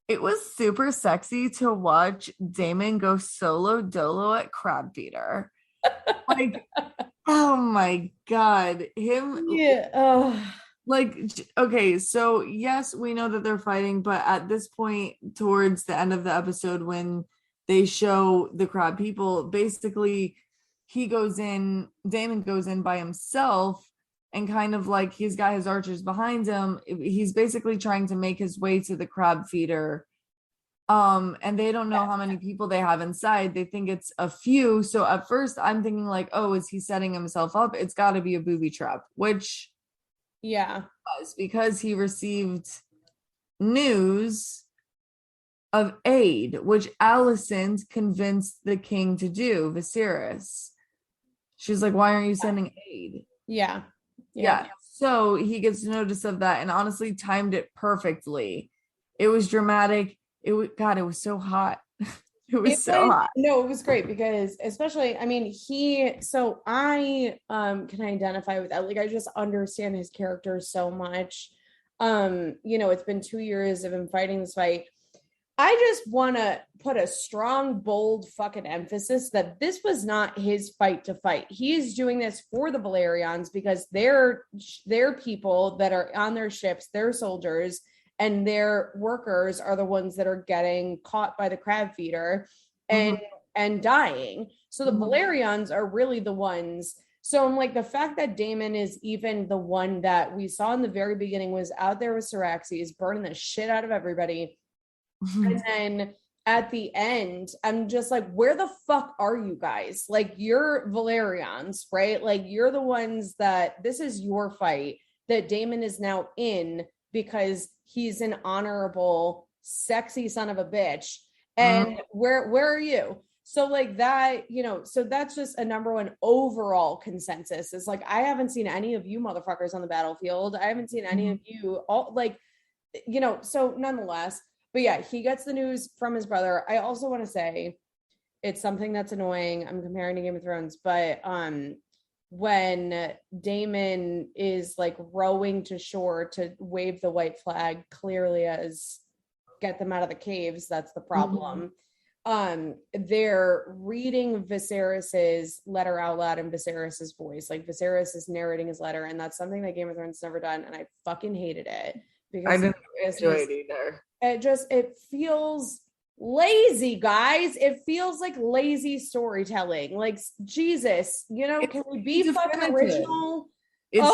It was super sexy to watch Daemon go solo dolo at crab feeder. Like, oh my god, him. Yeah. Oh. Like, okay, so yes, we know that they're fighting, but at this point, towards the end of the episode, when they show the crab people, basically Daemon goes in by himself, and kind of like he's got his archers behind him. He's basically trying to make his way to the crab feeder. And they don't know how many people they have inside. They think it's a few. So at first I'm thinking like, oh, is he setting himself up? It's got to be a booby trap, which was because he received news of aid, which Alicent convinced the king to do, Viserys. She's like, why aren't you sending aid? Yeah. So he gets notice of that and honestly timed it perfectly. It was dramatic. It was so hot. It was hot. No, it was great because especially, I mean, I can identify with that. Like, I just understand his character so much. You know, it's been 2 years of him fighting this fight. I just want to put a strong, bold fucking emphasis that this was not his fight to fight. He is doing this for the Valerians because they're people that are on their ships, they're soldiers, and their workers are the ones that are getting caught by the crab feeder and dying. So the Valerians are really the ones. So I'm like, the fact that Daemon is even the one that we saw in the very beginning was out there with Syraxis, burning the shit out of everybody. And then at the end, I'm just like, where the fuck are you guys? Like, you're Valerians, right? Like, you're the ones that this is your fight that Daemon is now in because he's an honorable, sexy son of a bitch. And where are you? So like that, you know, so that's just a number one overall consensus. Is like, I haven't seen any of you motherfuckers on the battlefield. I haven't seen any of you all, like, you know, so nonetheless. But yeah, he gets the news from his brother. I also want to say it's something that's annoying. I'm comparing to Game of Thrones, but when Daemon is like rowing to shore to wave the white flag, clearly as get them out of the caves, that's the problem. They're reading Viserys's letter out loud in Viserys's voice. Like, Viserys is narrating his letter, and that's something that Game of Thrones has never done, and I fucking hated it. Because I didn't enjoy it either. It feels lazy, guys. It feels like lazy storytelling. Like, Jesus, you know, can we be fucking original? It's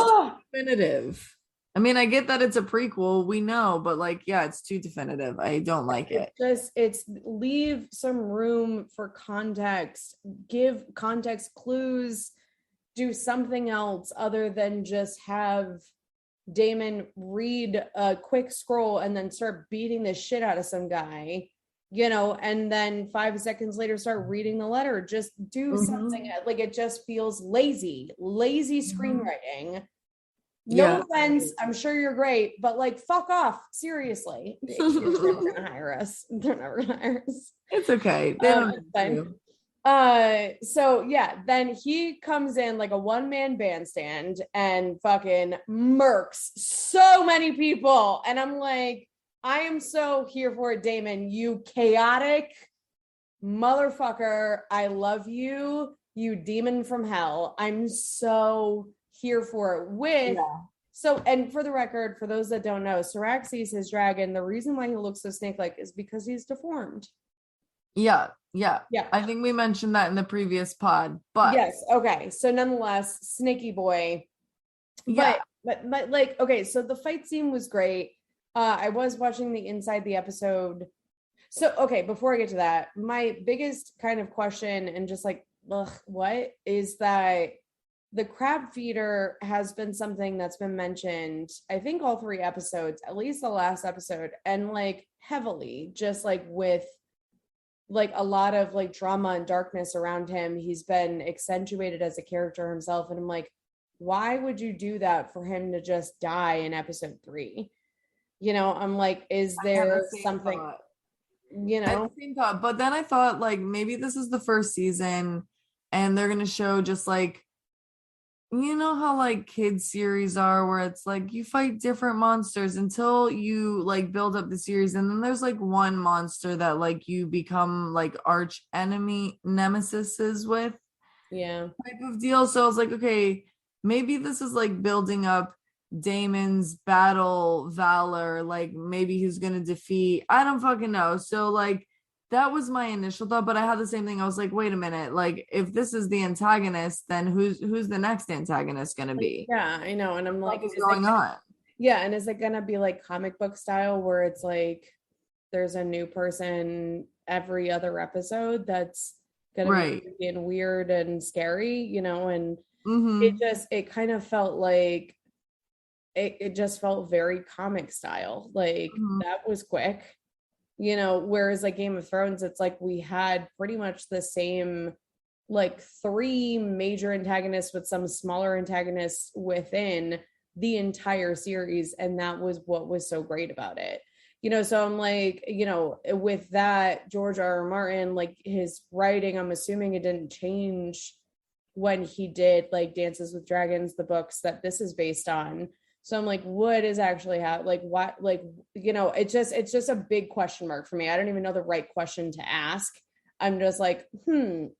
definitive. I mean, I get that it's a prequel, we know, but like, yeah, it's too definitive. I don't like it. It's leave some room for context, give context clues, do something else other than just have Daemon read a quick scroll and then start beating the shit out of some guy. and then 5 seconds later start reading the letter. Just do something. Like, it just feels lazy screenwriting. No offense, I'm sure you're great, but like, fuck off, seriously. They're gonna hire us. They're never gonna hire us. It's okay. They don't so yeah, then he comes in like a one-man bandstand and fucking murks so many people, and I'm like, I am so here for it, Daemon, you chaotic motherfucker. I love you, you demon from hell. I'm so here for it. So, and for the record, for those that don't know, Syraxis, his dragon, the reason why he looks so snake-like is because he's deformed. Yeah. I think we mentioned that in the previous pod, but yes. Okay. So nonetheless, snaky boy. Yeah. But like, okay, so the fight scene was great. I was watching the inside the episode. So, okay, before I get to that, my biggest kind of question and just like, what is that the crab feeder has been something that's been mentioned, I think all 3 episodes, at least the last episode, and like heavily, just like with like a lot of like drama and darkness around him. He's been accentuated as a character himself. And I'm like, why would you do that for him to just die in episode 3? I'm like, is there something, same thought. But then I thought like maybe this is the first season and they're gonna show just like, how like kids series are where it's like you fight different monsters until you like build up the series, and then there's like one monster that like you become like arch enemy nemesises with type of deal. So I was like, okay, maybe this is like building up Daemon's battle valor, like maybe he's gonna defeat, I don't fucking know. So like that was my initial thought, but I had the same thing. I was like, wait a minute, like if this is the antagonist, then who's the next antagonist gonna be? Yeah, I know. And I'm like, what's going on? Yeah, and is it gonna be like comic book style where it's like there's a new person every other episode that's gonna be being weird and scary, and it kind of felt like it just felt very comic style. Like that was quick. Whereas like Game of Thrones, it's like we had pretty much the same like 3 major antagonists with some smaller antagonists within the entire series, and that was what was so great about it. So I'm like, with that, George R.R. Martin, like his writing, I'm assuming it didn't change when he did like Dances with Dragons, the books that this is based on. So I'm like, what is actually happening? Like, what, like, it's just a big question mark for me. I don't even know the right question to ask. I'm just like,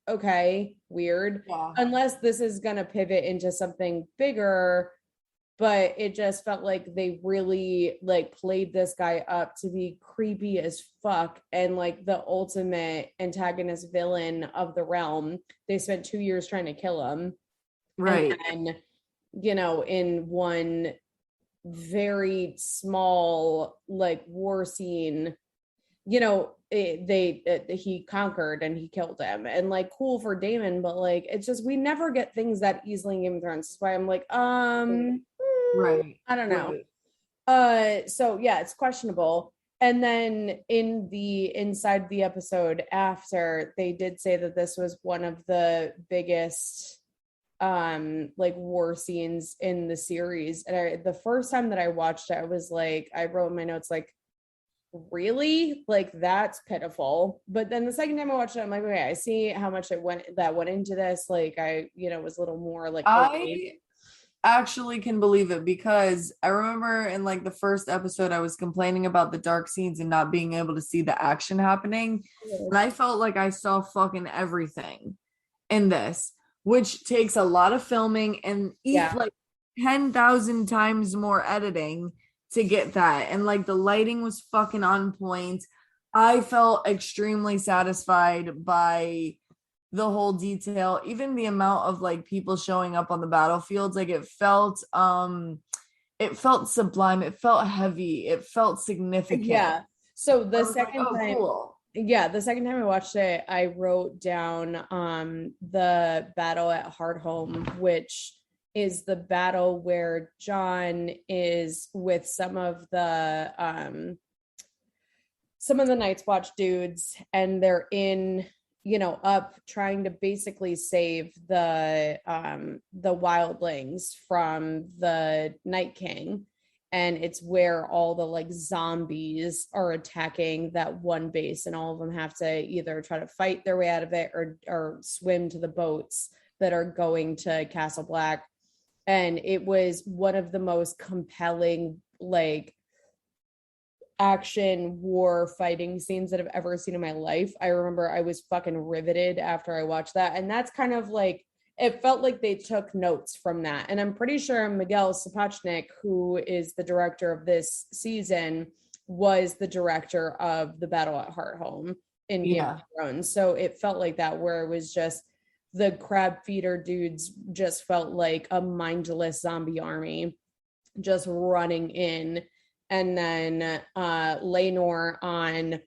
okay, weird. Yeah. Unless this is going to pivot into something bigger, but it just felt like they really like played this guy up to be creepy as fuck and like the ultimate antagonist villain of the realm. They spent 2 years trying to kill him. Right. And in one very small like war scene, he conquered and he killed him, and like cool for Daemon, but like it's just we never get things that easily in Game of Thrones. That's why I'm like, right, I don't know. So yeah, it's questionable. And then inside the episode after, they did say that this was one of the biggest like war scenes in the series. And the first time that I watched it, I was like, I wrote in my notes like, really, like that's pitiful. But then the second time I watched it, I'm like, okay, I see how much went into this. Like I was a little more like, I actually can believe it, because I remember in like the first episode I was complaining about the dark scenes and not being able to see the action happening, and I felt like I saw fucking everything in this, which takes a lot of filming and like 10,000 times more editing to get that. And like the lighting was fucking on point. I felt extremely satisfied by the whole detail, even the amount of like people showing up on the battlefields. Like it felt sublime, it felt heavy, it felt significant. Yeah. So the second time, cool. Yeah, the second time I watched it, I wrote down the battle at Hardhome, which is the battle where Jon is with some of some of the Night's Watch dudes, and they're in, up trying to basically save the wildlings from the Night King. And it's where all the like zombies are attacking that one base, and all of them have to either try to fight their way out of it or swim to the boats that are going to Castle Black. And it was one of the most compelling like action war fighting scenes that I've ever seen in my life. I remember I was fucking riveted after I watched that. And that's kind of like, it felt like they took notes from that. And I'm pretty sure Miguel Sapochnik, who is the director of this season, was the director of the Battle at Hearthome in Game of Thrones. So it felt like that, where it was just the crab feeder dudes just felt like a mindless zombie army just running in. And then Rhaenyra on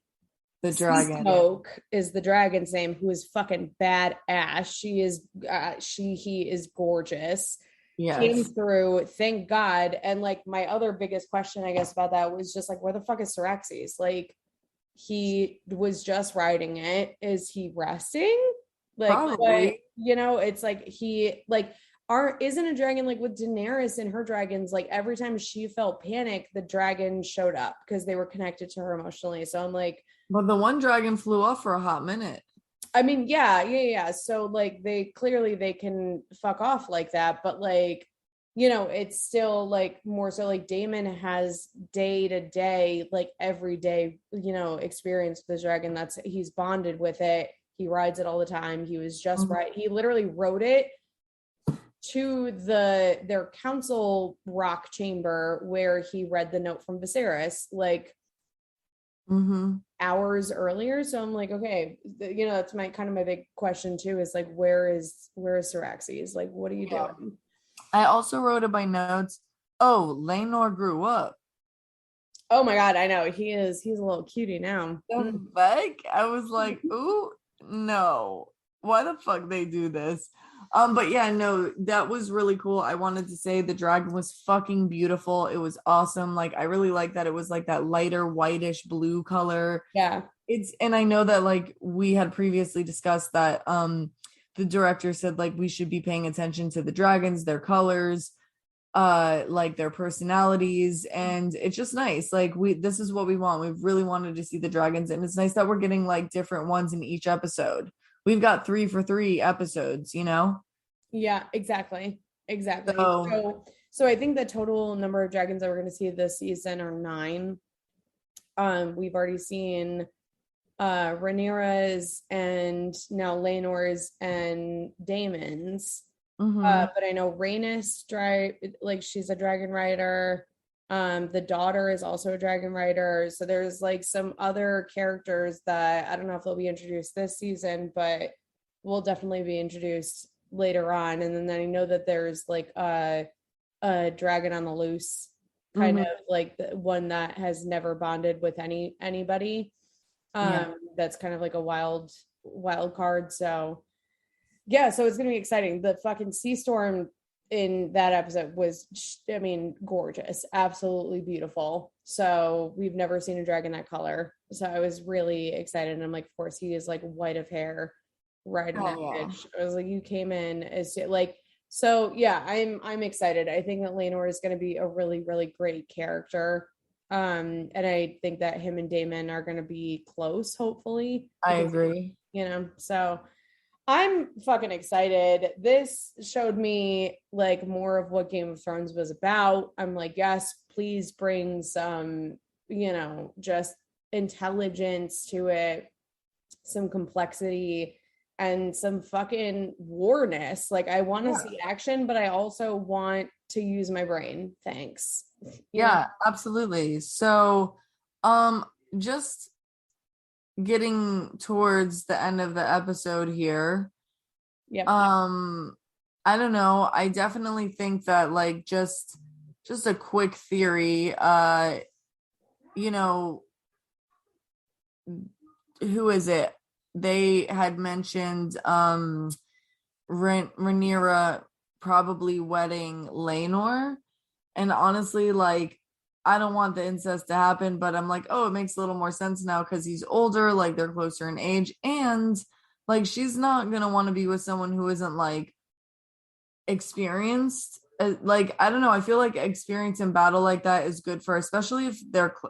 the dragon Smoke is the dragon's name, who is fucking badass. He is gorgeous. Yes. Came through, thank God. And like my other biggest question, I guess, about that was just like, where the fuck is Syraxes? Like, he was just riding it. Is he resting? Like, probably. But, it's like he like isn't a dragon like with Daenerys and her dragons, like every time she felt panic, the dragon showed up because they were connected to her emotionally. So I'm like, but the one dragon flew off for a hot minute. I mean, yeah. So like they can fuck off like that, but like, it's still like more so like Daemon has day to day, like every day, experience with the dragon. He's bonded with it. He rides it all the time. He was just right. He literally rode it to their council rock chamber where he read the note from Viserys like hours earlier. So I'm like, okay, that's my big question too, is like, where is Syraxes? Like, what are you doing? I also wrote in my notes, Rhaenyra grew up. Oh my God, I know. He's a little cutie now. Like, I was like, ooh, no. Why the fuck they do this? But yeah, no, that was really cool. I wanted to say the dragon was fucking beautiful. It was awesome. Like, I really like that it was like that lighter whitish blue color. Yeah. And I know that like we had previously discussed that the director said like we should be paying attention to the dragons, their colors, like their personalities, and it's just nice. Like this is what we want. We've really wanted to see the dragons, and it's nice that we're getting like different ones in each episode. We've got 3 for 3 episodes, Yeah, exactly. So I think the total number of dragons that we're going to see this season are 9. We've already seen Rhaenyra's and now Rhaenyra's and Daemon's. But I know Rhaenys, she's a dragon rider. The daughter is also a dragon rider. So there's like some other characters that I don't know if they'll be introduced this season, but will definitely be introduced later on. And then I know that there's like a dragon on the loose, kind of like the one that has never bonded with anybody. That's kind of like a wild card. So yeah, so it's gonna be exciting. The fucking sea storm in that episode was, I mean, gorgeous, absolutely beautiful. So we've never seen a dragon that color. So I was really excited. And I'm like, of course, he is like white of hair, right in that bitch. I was like, you came in as like, so yeah, I'm excited. I think that Rhaenyra is going to be a really, really great character. And I think that him and Daemon are going to be close, hopefully. I agree. So I'm fucking excited. This showed me like more of what Game of Thrones was about. I'm like, yes, please bring some, just intelligence to it, some complexity, and some fucking warness. Like, I want to see action, but I also want to use my brain. Thanks. Yeah, absolutely. So, just getting towards the end of the episode here. Yep. I don't know. I definitely think that like just a quick theory, who is it? They had mentioned Rhaenyra probably wedding Rhaenys, and honestly, like I don't want the incest to happen, but I'm like, oh, it makes a little more sense now because he's older, like they're closer in age, and like she's not gonna want to be with someone who isn't like experienced. Like I don't know, I feel like experience in battle like that is good for, especially if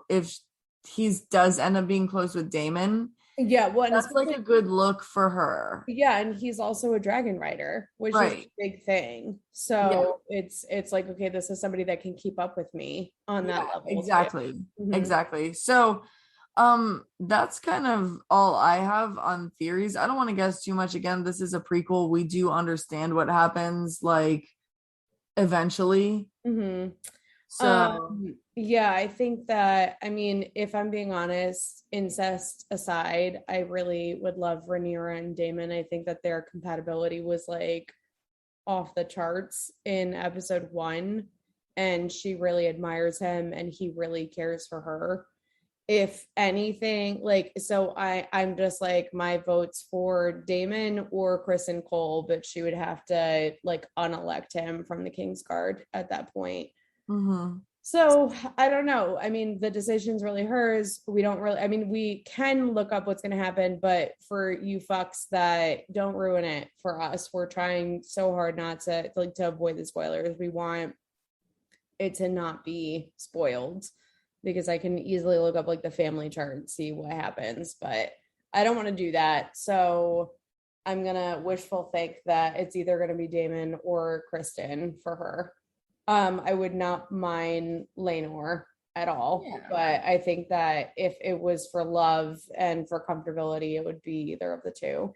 if he does end up being close with Daemon. Yeah, well, and That's like a good look for her. yeah, and he's also a dragon rider, which is a Right. big thing. Yeah. So it's like, okay, this is somebody that can keep up with me on that Yeah, level too. exactly. Mhm. Exactly. So that's kind of all I have on theories. I don't want to guess too much. Again, this is a prequel. We do understand what happens like eventually. Mhm. So Yeah, I think that, I mean, if I'm being honest, incest aside, I really would love Rhaenyra and Daemon. I think that their compatibility was like off the charts in episode 1, and she really admires him and he really cares for her. If anything, like, so I'm just like, my vote's for Daemon or Kristen Cole, but she would have to like unelect him from the King's Guard at that point. mhm. So I don't know. I mean, the decision's really hers. We don't really, I mean, we can look up what's going to happen, but for you fucks that don't ruin it for us, we're trying so hard not to like to avoid the spoilers. We want it to not be spoiled because I can easily look up like the family chart and see what happens, but I don't want to do that. So I'm gonna wishful think that it's either gonna be Damon or Kristen for her. I would not mind Lenore at all, Yeah. but I think that if it was for love and for comfortability, it would be either of the two.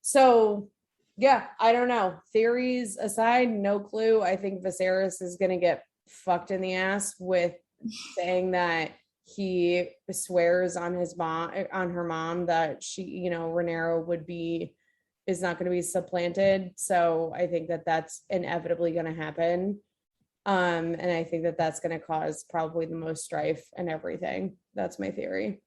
So, yeah, I don't know. Theories aside, no clue. I think Viserys is going to get fucked in the ass with saying that he swears on his mom, on her mom, that she, you know, Rhaenyra would be, is not going to be supplanted. So I think that that's inevitably going to happen. And I think that that's going to cause probably the most strife and everything. That's my theory.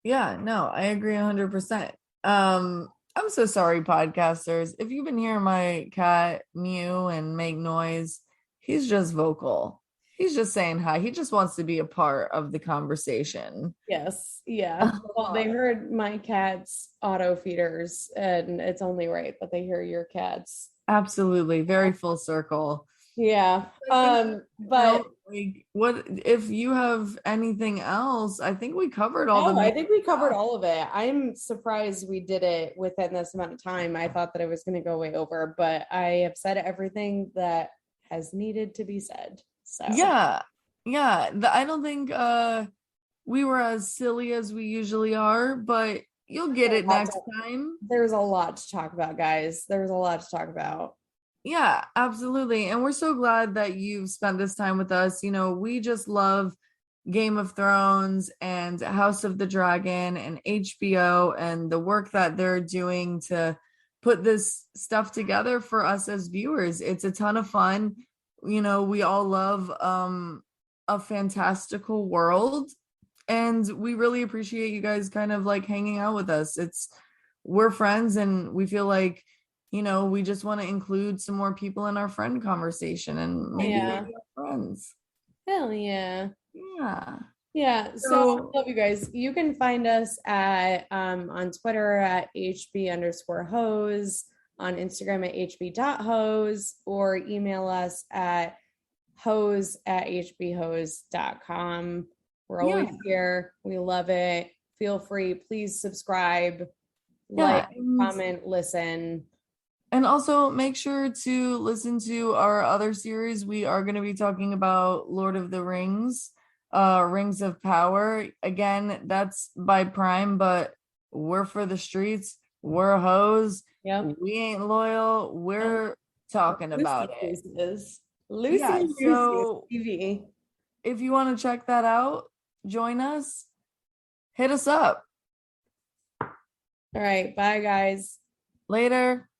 Yeah, no, I agree 100%. I'm so sorry, podcasters. If you've been hearing my cat mew and make noise, he's just vocal. He's just saying hi. He just wants to be a part of the conversation. Yes. Yeah. Well, they heard my cat's auto feeders, and it's only right that they hear your cats. Absolutely, very full circle. Yeah. I think, But like, what if you have anything else? I think we covered all the no, I main think we covered stuff. all of it. I'm surprised we did it within this amount of time. I thought that it was going to go way over, but I have said everything that has needed to be said. So, Yeah, yeah. I don't think we were as silly as we usually are, but you'll get it next time. there's a lot to talk about, guys. There's a lot to talk about. Yeah, absolutely. And we're so glad that you've spent this time with us. You know, we just love Game of Thrones and House of the Dragon and HBO and the work that they're doing to put this stuff together for us as viewers. It's a ton of fun. You know, we all love a fantastical world, and we really appreciate you guys kind of like hanging out with us. It's we're friends, and we feel like, you know, we just want to include some more people in our friend conversation, and maybe Yeah. we'll be our friends. Hell yeah. Yeah. Yeah, so So love you guys. You can find us at on Twitter at HB_hoes, on Instagram at HB.hoes, or email us at hose@hbhoes.com. We're always yeah. here. We love it. Feel free. Please subscribe, like, Yeah. comment, listen. And also make sure to listen to our other series. We are going to be talking about Lord of the Rings, Rings of Power. Again, that's by Prime, but we're for the streets. We're hoes. Yep. We ain't loyal. We're talking about it. Lucy Yeah. Lucy So TV. if you want to check that out, join us. Hit us up. All right. Bye, guys. Later.